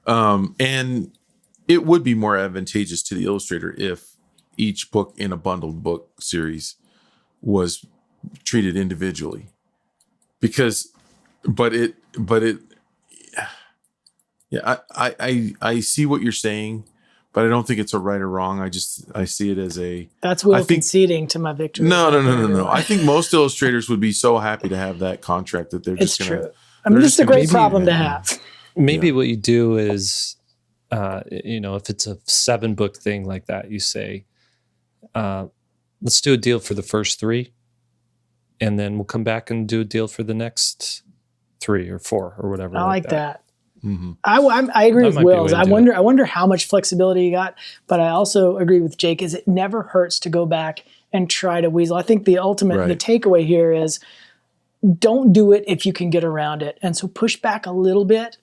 And it would be more advantageous to the illustrator if each book in a bundled book series was treated individually, yeah, I see what you're saying, but I don't think it's a right or wrong. I see it as that's conceding to my victory. No. I think most illustrators would be so happy to have that contract that they're just going to. It's true. This is a great problem to have. Maybe what you do is, if it's a 7-book thing like that, you say, let's do a deal for the first 3, and then we'll come back and do a deal for the next 3 or 4 or whatever. I like that. Mm-hmm. I agree That with might be a Will's. way to I do wonder how much flexibility you got, but I also agree with Jake is it never hurts to go back and try to weasel. I think the ultimate, the takeaway here is don't do it if you can get around it. And so push back a little bit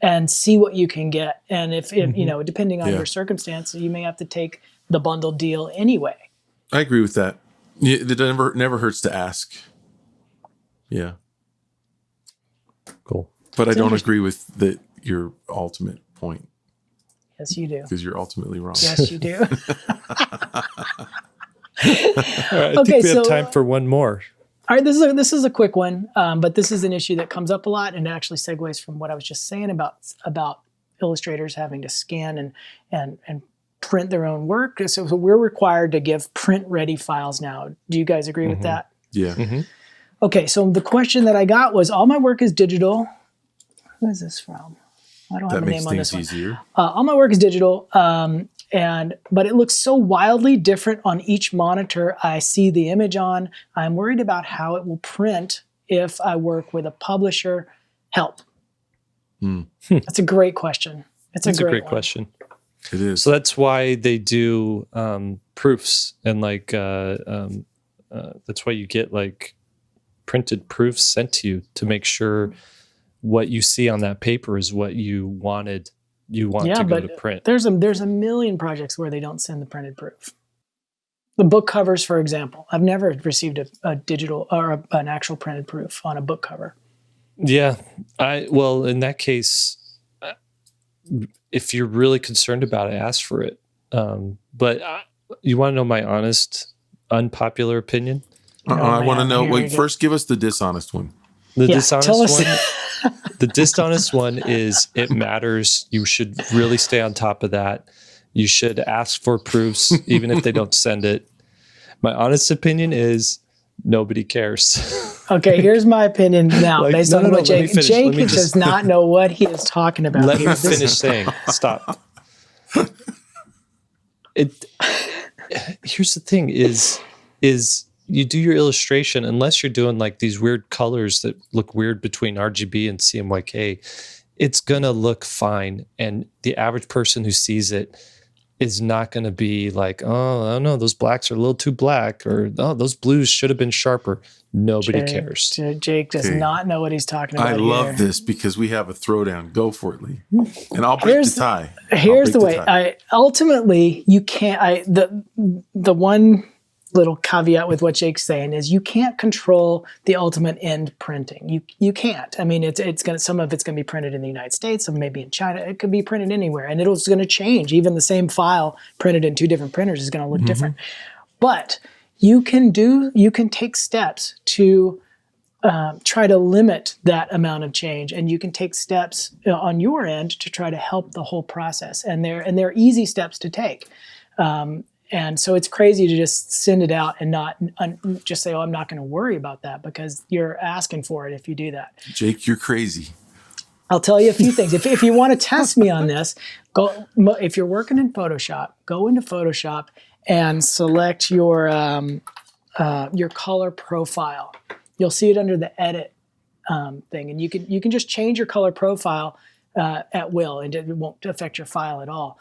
and see what you can get. And if you know, depending on your circumstances, you may have to take the bundled deal anyway. I agree with that. It never hurts to ask. Yeah. Cool. But I don't agree with your ultimate point. Yes, you do. Because you're ultimately wrong. Yes, you do. All right, I think we have time for one more. All right, this is a quick one, but this is an issue that comes up a lot, and it actually segues from what I was just saying about illustrators having to scan and print their own work. So we're required to give print-ready files now. Do you guys agree with that? Yeah. Mm-hmm. Okay, so the question that I got was, all my work is digital. Who is this from? I don't have a name on this one. That makes things easier. All my work is digital, but it looks so wildly different on each monitor I see the image on. I'm worried about how it will print if I work with a publisher. Help. That's a great question. It's a great question. It is. So that's why they do proofs, and like that's why you get like printed proofs sent to you to make sure what you see on that paper is what you want to go to print. There's a million projects where they don't send the printed proof. The book covers, for example, I've never received a digital or an actual printed proof on a book cover. Yeah, well, in that case, if you're really concerned about it, ask for it. But you want to know my honest, unpopular opinion? I want to know. Wait, first, give us the dishonest one. The dishonest one. The dishonest one is it matters. You should really stay on top of that. You should ask for proofs, even if they don't send it. My honest opinion is nobody cares. Okay, here's my opinion now, based on what Jake does not know what he is talking about. Let me finish saying. Stop. Here's the thing: is you do your illustration, unless you're doing like these weird colors that look weird between RGB and CMYK, it's gonna look fine, and the average person who sees it is not going to be like, oh, I don't know, those blacks are a little too black, or oh, those blues should have been sharper. Nobody cares. Jake does not know what he's talking about. I love this because we have a throwdown. Go for it, Lee. And I'll break the tie. Here's the way. Ultimately, you can't. The one little caveat with what Jake's saying is you can't control the ultimate end printing. You can't. I mean, some of it's gonna be printed in the United States, some maybe in China. It could be printed anywhere, and it's gonna change. Even the same file printed in 2 different printers is gonna look different. But you can take steps to try to limit that amount of change, and you can take steps on your end to try to help the whole process. And they're easy steps to take. And so it's crazy to just send it out and not just say, oh, I'm not going to worry about that, because you're asking for it if you do that. Jake, you're crazy. I'll tell you a few things. If you want to test me on this, if you're working in Photoshop, go into Photoshop and select your color profile. You'll see it under the edit thing, and you can just change your color profile at will, and it won't affect your file at all.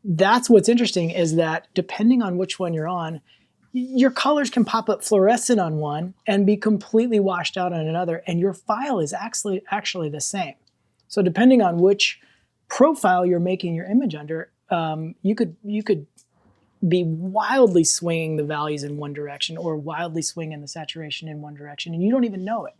That's what's interesting, is that depending on which one you're on, your colors can pop up fluorescent on one and be completely washed out on another, and your file is actually the same. So depending on which profile you're making your image under, you could be wildly swinging the values in one direction, or wildly swinging the saturation in one direction, and you don't even know it.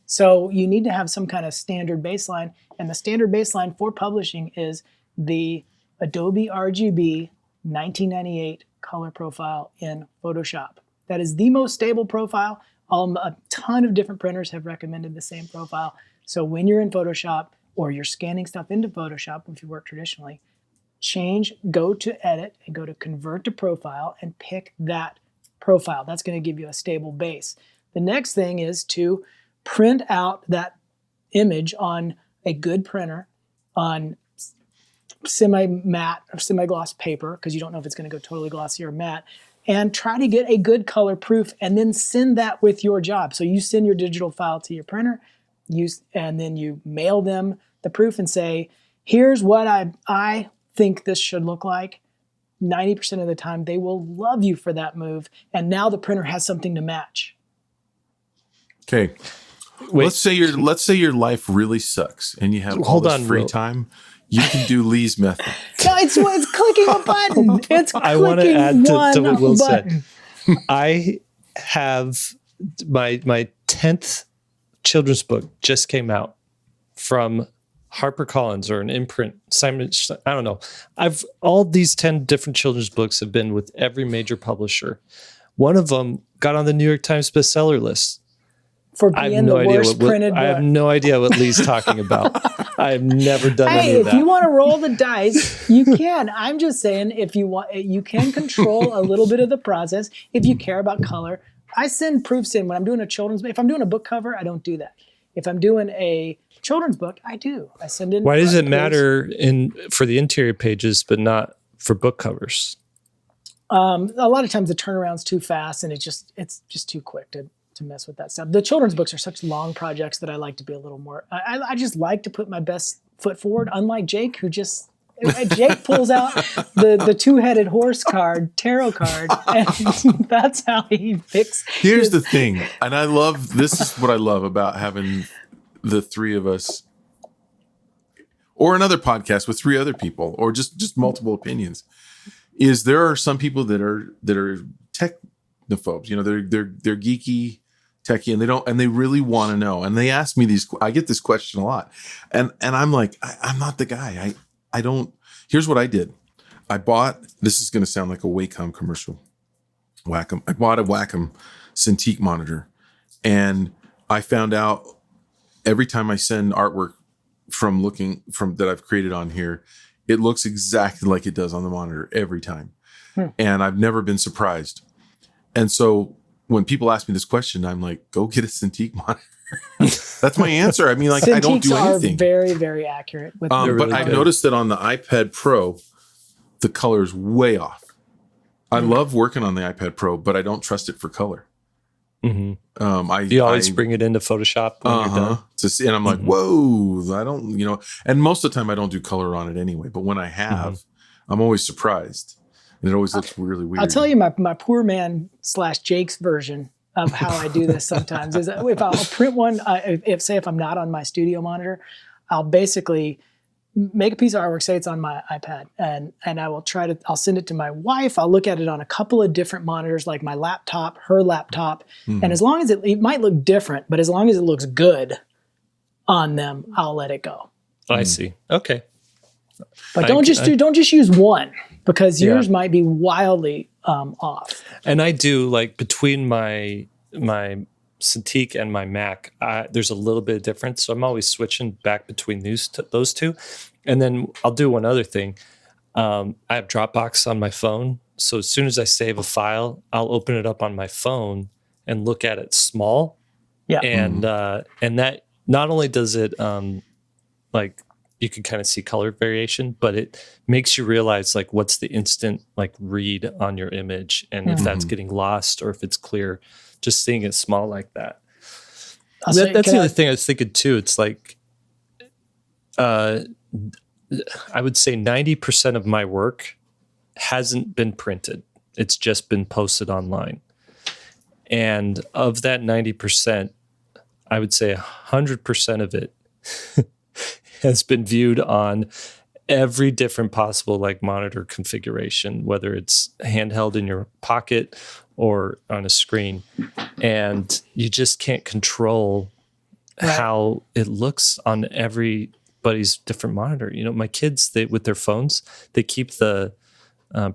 So you need to have some kind of standard baseline, and the standard baseline for publishing is the Adobe RGB 1998 color profile in Photoshop. That is the most stable profile. A ton of different printers have recommended the same profile. So when you're in Photoshop, or you're scanning stuff into Photoshop, if you work traditionally, go to Edit and go to Convert to Profile and pick that profile. That's going to give you a stable base. The next thing is to print out that image on a good printer on semi-matte or semi-gloss paper, because you don't know if it's going to go totally glossy or matte. and try to get a good color proof and then send that with your job. So you send your digital file to your printer, and then you mail them the proof and say, here's what I think this should look like. 90% of the time, they will love you for that move. And now the printer has something to match. Okay. Wait. Let's say your life really sucks and you have all this free time. You can do Lee's method. No, it's clicking a button. It's clicking I want to add to what Will button. said. I have my 10th children's book just came out from HarperCollins or an imprint. Simon, I don't know. All these 10 different children's books have been with every major publisher. One of them got on the New York Times bestseller list. For being the worst printed book. I have no idea what Lee's talking about. I have never done any of that. If you want to roll the dice, you can. I'm just saying, if you want, you can control a little bit of the process. If you care about color, I send proofs in when I'm doing a children's. If I'm doing a book cover, I don't do that. If I'm doing a children's book, I do. I send in. Why does it matter for the interior pages, but not for book covers? A lot of times the turnaround's too fast, and it's just too quick to mess with that stuff. The children's books are such long projects that I like to be a little more. I just like to put my best foot forward. Unlike Jake, Jake pulls out the two-headed horse card, tarot card, and that's how he picks. Here's the thing, and this is what I love about having the three of us, or another podcast with three other people, or just multiple opinions, is there are some people that are technophobes. You know, they're geeky, techie, and they really want to know. And they ask me I get this question a lot, and I'm like, I'm not the guy. I don't. Here's what I did. This is going to sound like a Wacom commercial. Wacom. I bought a Wacom Cintiq monitor, and I found out every time I send artwork from that I've created on here, it looks exactly like it does on the monitor every time. And I've never been surprised. And so when people ask me this question, I'm like, go get a Cintiq monitor. That's my answer. I mean, like, I don't do anything. Are very, very accurate. With but really I've good. noticed that on the iPad Pro, the color's way off. I love working on the iPad Pro, but I don't trust it for color. Mm-hmm. You always bring it into Photoshop when you're done. And I'm like, whoa, I don't, and most of the time I don't do color on it anyway. But when I have, I'm always surprised. And it always looks really weird. I'll tell you my poor man / Jake's version of how I do this sometimes is if I'll print one, if I'm not on my studio monitor, I'll basically make a piece of artwork, say it's on my iPad, and I'll send it to my wife. I'll look at it on a couple of different monitors, like my laptop, her laptop. And as long as it might look different, but as long as it looks good on them, I'll let it go. I see. Okay. But don't just use one, because yours might be wildly off. And I do, like, between my Cintiq and my Mac, there's a little bit of difference. So I'm always switching back between those two. And then I'll do one other thing. I have Dropbox on my phone. So as soon as I save a file, I'll open it up on my phone and look at it small. Yeah. And that not only does it like you can kind of see color variation, but it makes you realize like what's the instant like read on your image, and if that's getting lost or if it's clear, just seeing it small like that. That's the other thing I was thinking too. It's like I would say 90% of my work hasn't been printed. It's just been posted online. And of that 90%, I would say 100% of it has been viewed on every different possible like monitor configuration, whether it's handheld in your pocket or on a screen. And you just can't control how it looks on everybody's different monitor. You know, my kids, with their phones, they keep the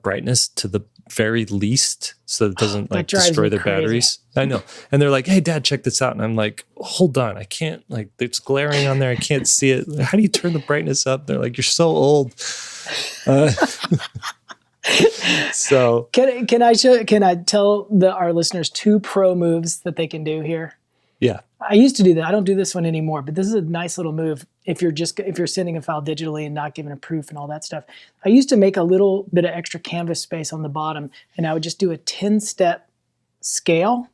brightness to the very least so it doesn't like destroy their batteries. I know. And they're like, hey, Dad, check this out. And I'm like, hold on. I can't, like, it's glaring on there. I can't see it. How do you turn the brightness up? They're like, you're so old. So can I tell our listeners 2 pro moves that they can do here? Yeah. I used to do that. I don't do this one anymore, but this is a nice little move. if you're sending a file digitally and not giving a proof and all that stuff. I used to make a little bit of extra canvas space on the bottom, and I would just do a 10-step scale,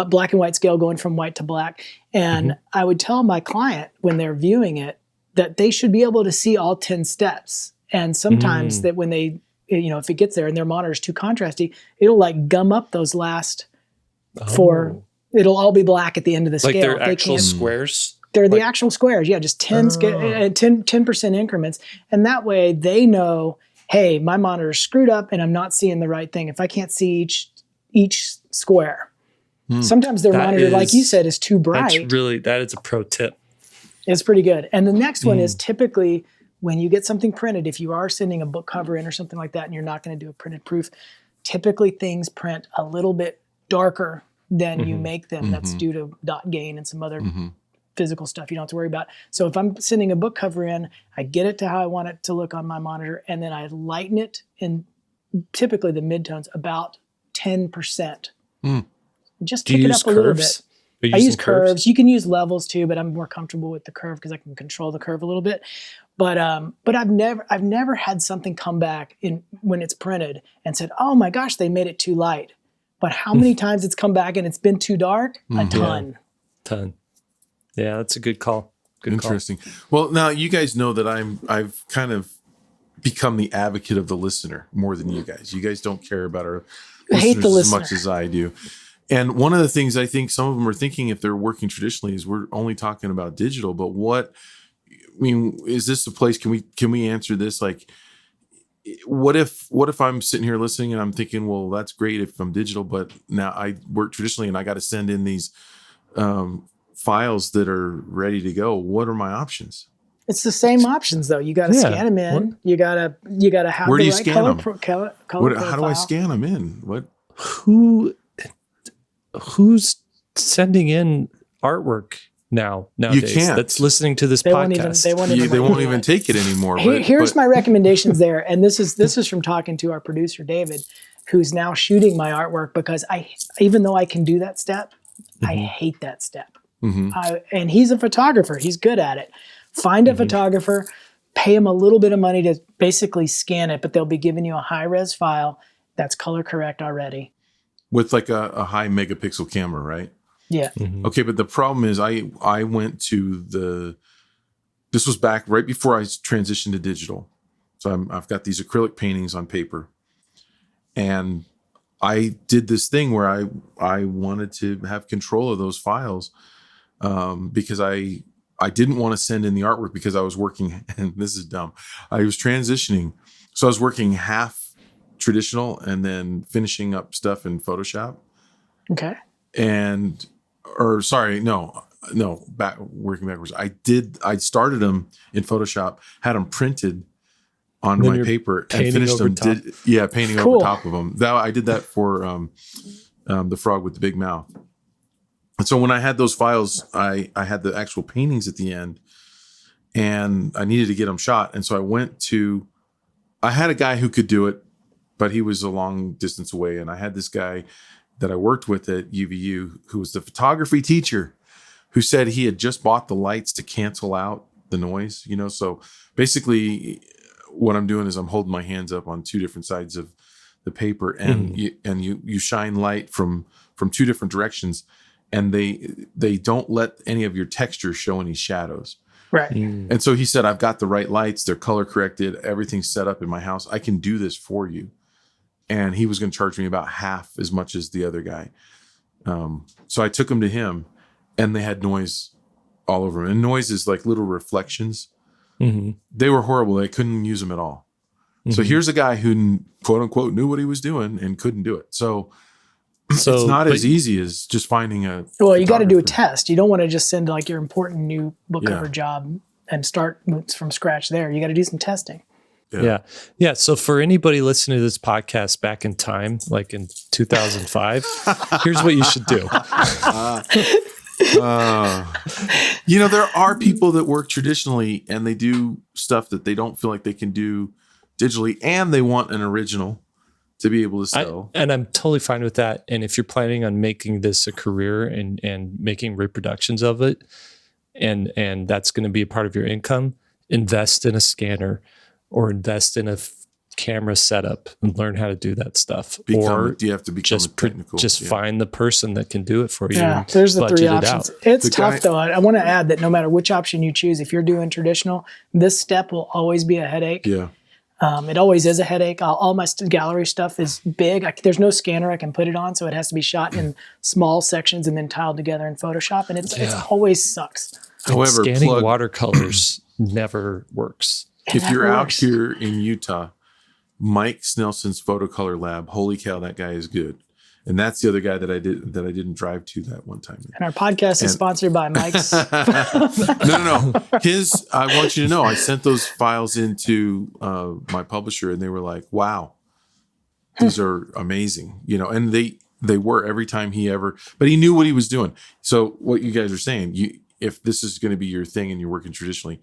black and white scale going from white to black. And I would tell my client when they're viewing it that they should be able to see all 10 steps. And sometimes that when they, if it gets there and their monitor is too contrasty, it'll like gum up those last four. It'll all be black at the end of the scale. Like they're actual squares? They're the actual squares. Yeah, just 10% increments. And that way they know, hey, my monitor is screwed up and I'm not seeing the right thing if I can't see each square. Sometimes their monitor, like you said, is too bright. That is a pro tip. It's pretty good. And the next one is typically when you get something printed, if you are sending a book cover in or something like that and you're not going to do a printed proof, typically things print a little bit darker than you make them. That's due to dot gain and some other physical stuff you don't have to worry about. So if I'm sending a book cover in, I get it to how I want it to look on my monitor, and then I lighten it in typically the midtones about 10%. Just kick it up a little bit. I use curves. You can use levels too, but I'm more comfortable with the curve because I can control the curve a little bit. But I've never had something come back when it's printed and said, "Oh my gosh, they made it too light." But how many times it's come back and it's been too dark? A ton. Yeah. Ton. Yeah, that's a good call. Interesting. Well, now you guys know that I've kind of become the advocate of the listener more than you guys. You guys don't care about our listeners as much as I do. And one of the things I think some of them are thinking if they're working traditionally is we're only talking about digital, but is this a place, can we answer this? Like, what if I'm sitting here listening and I'm thinking, well, that's great if I'm digital, but now I work traditionally and I got to send in these files that are ready to go. What are my options? It's the same options though. You got to scan them in. What? You gotta have Where the do you right scan color them? How do I scan them in? What? Who's sending in artwork nowadays? You can't. That's listening to this podcast. They won't even take it anymore. Here's my recommendations there, and this is from talking to our producer David, who's now shooting my artwork because even though I can do that step, I hate that step. And he's a photographer; he's good at it. Find a photographer, pay him a little bit of money to basically scan it, but they'll be giving you a high-res file that's color correct already. With like a high megapixel camera, right? Yeah. Okay, but the problem is I went to this was back right before I transitioned to digital. So I've got these acrylic paintings on paper. And I did this thing where I wanted to have control of those files because I didn't want to send in the artwork because I was working, and this is dumb. I was transitioning. So I was working half traditional and then finishing up stuff in Photoshop. Okay. Working backwards. I started them in Photoshop, had them printed on my paper and finished them. Painting over top of them. I did that for the frog with the big mouth. And so when I had those files, I had the actual paintings at the end, and I needed to get them shot. And so I had a guy who could do it, but he was a long distance away. And I had this guy that I worked with at UVU who was the photography teacher who said he had just bought the lights to cancel out the noise, So basically what I'm doing is I'm holding my hands up on two different sides of the paper and you shine light from two different directions, and they don't let any of your texture show any shadows. Right. And so he said, I've got the right lights. They're color corrected. Everything's set up in my house. I can do this for you. And he was going to charge me about half as much as the other guy. So I took them to him, and they had noise all over them. And noise is like little reflections. They were horrible. They couldn't use them at all. So here's a guy who, quote unquote, knew what he was doing and couldn't do it. So it's not as easy as just finding a. Well, you got to do a test. You don't want to just send like your important new book cover job and start from scratch there. You got to do some testing. Yeah. So for anybody listening to this podcast back in time, like in 2005, here's what you should do. There are people that work traditionally and they do stuff that they don't feel like they can do digitally, and they want an original to be able to sell. And I'm totally fine with that. And if you're planning on making this a career and making reproductions of it, and that's going to be a part of your income, invest in a scanner or invest in a camera setup and learn how to do that stuff. You have to become just technical. find the person that can do it for you. Yeah, there's the three budget it options. out. It's tough though. I want to add that no matter which option you choose, if you're doing traditional, this step will always be a headache. Yeah. It always is a headache. All my gallery stuff is big. There's no scanner I can put it on, so it has to be shot in small sections and then tiled together in Photoshop, and it's always sucks. However, scanning watercolors never works. If you're out here in Utah, Mike Snelson's Photocolor Lab, holy cow, that guy is good. And that's the other guy that I didn't drive to that one time. And our podcast is sponsored by Mike's. No. I want you to know, I sent those files into my publisher, and they were like, "Wow, these are amazing," And they were every time but he knew what he was doing. So what you guys are saying, if this is going to be your thing and you're working traditionally,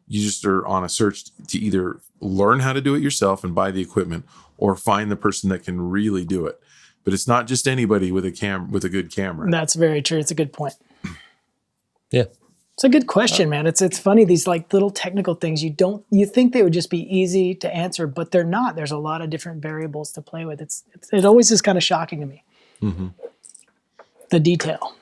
you just are on a search to either learn how to do it yourself and buy the equipment, or find the person that can really do it. But it's not just anybody with a good camera. That's very true. It's a good point. Yeah. It's a good question, man. It's funny, these like little technical things you think they would just be easy to answer, but they're not. There's a lot of different variables to play with. It always is kind of shocking to me. Mm-hmm. The detail.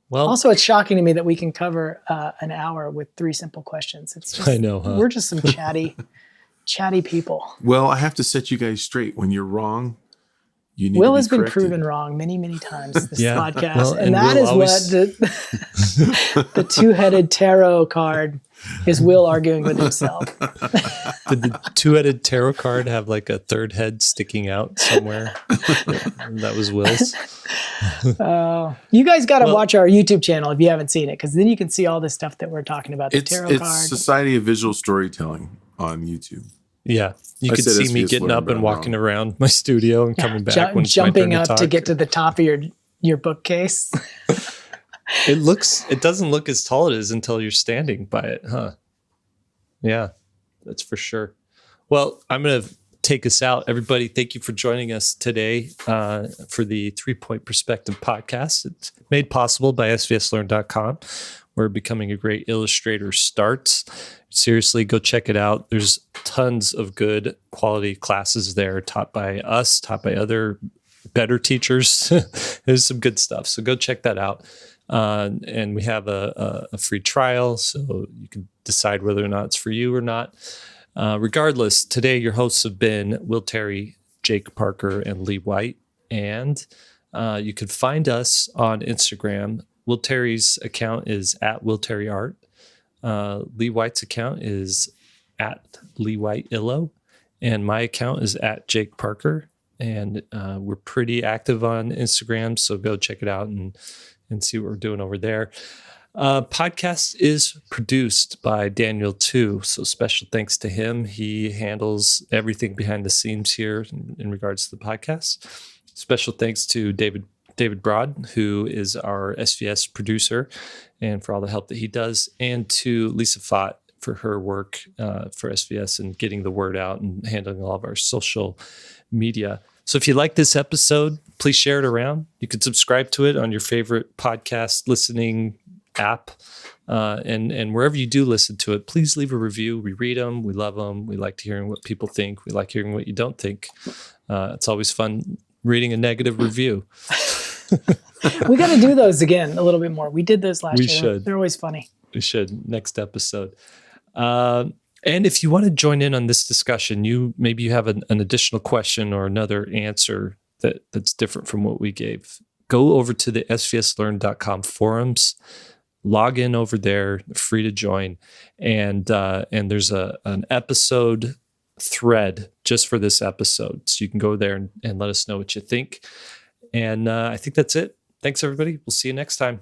Well, also, it's shocking to me that we can cover an hour with 3 simple questions. It's just, I know, huh? We're just some chatty people. Well, I have to set you guys straight. When you're wrong, you need Will to be has been corrected. proven wrong many, many times this podcast. Well, and that is what the two-headed tarot card is Will arguing with himself. Did the two-headed tarot card have like a third head sticking out somewhere? That was Will's. You guys got to watch our YouTube channel if you haven't seen it, because then you can see all this stuff that we're talking about. The tarot it's card. Society of Visual Storytelling on YouTube. Yeah. You could see me getting up and walking around my studio and coming back when it's my turn jumping to up talk. to get to the top of your bookcase. It doesn't look as tall as it is until you're standing by it, huh? Yeah, that's for sure. Well, I'm going to take us out. Everybody, thank you for joining us today for the 3-Point Perspective podcast. It's made possible by SVSLearn.com, where Becoming a Great Illustrator starts. Seriously, go check it out. There's tons of good quality classes there, taught by us, taught by other better teachers. There's some good stuff. So go check that out. And we have a free trial, so you can decide whether or not it's for you or not. Regardless, today your hosts have been Will Terry, Jake Parker, and Lee White. And you can find us on Instagram. Will Terry's account is at Will Terry Art. Lee White's account is at Lee White Illo. And my account is at Jake Parker. And we're pretty active on Instagram, so go check it out and see what we're doing over there. Podcast is produced by Daniel too, so special thanks to him. He handles everything behind the scenes here in regards to the podcast. Special thanks to David Broad, who is our SVS producer, and for all the help that he does, and to Lisa Fott for her work for SVS and getting the word out and handling all of our social media. So if you like this episode, please share it around. You can subscribe to it on your favorite podcast listening app. And wherever you do listen to it, please leave a review. We read them. We love them. We like hearing what people think. We like hearing what you don't think. It's always fun reading a negative review. We got to do those again a little bit more. We did those last year. We should. They're always funny. We should. Next episode. And if you want to join in on this discussion, maybe you have an additional question or another answer that's different from what we gave. Go over to the SVSLearn.com forums, log in over there, free to join, and there's an episode thread just for this episode, so you can go there and let us know what you think. And I think that's it. Thanks, everybody. We'll see you next time.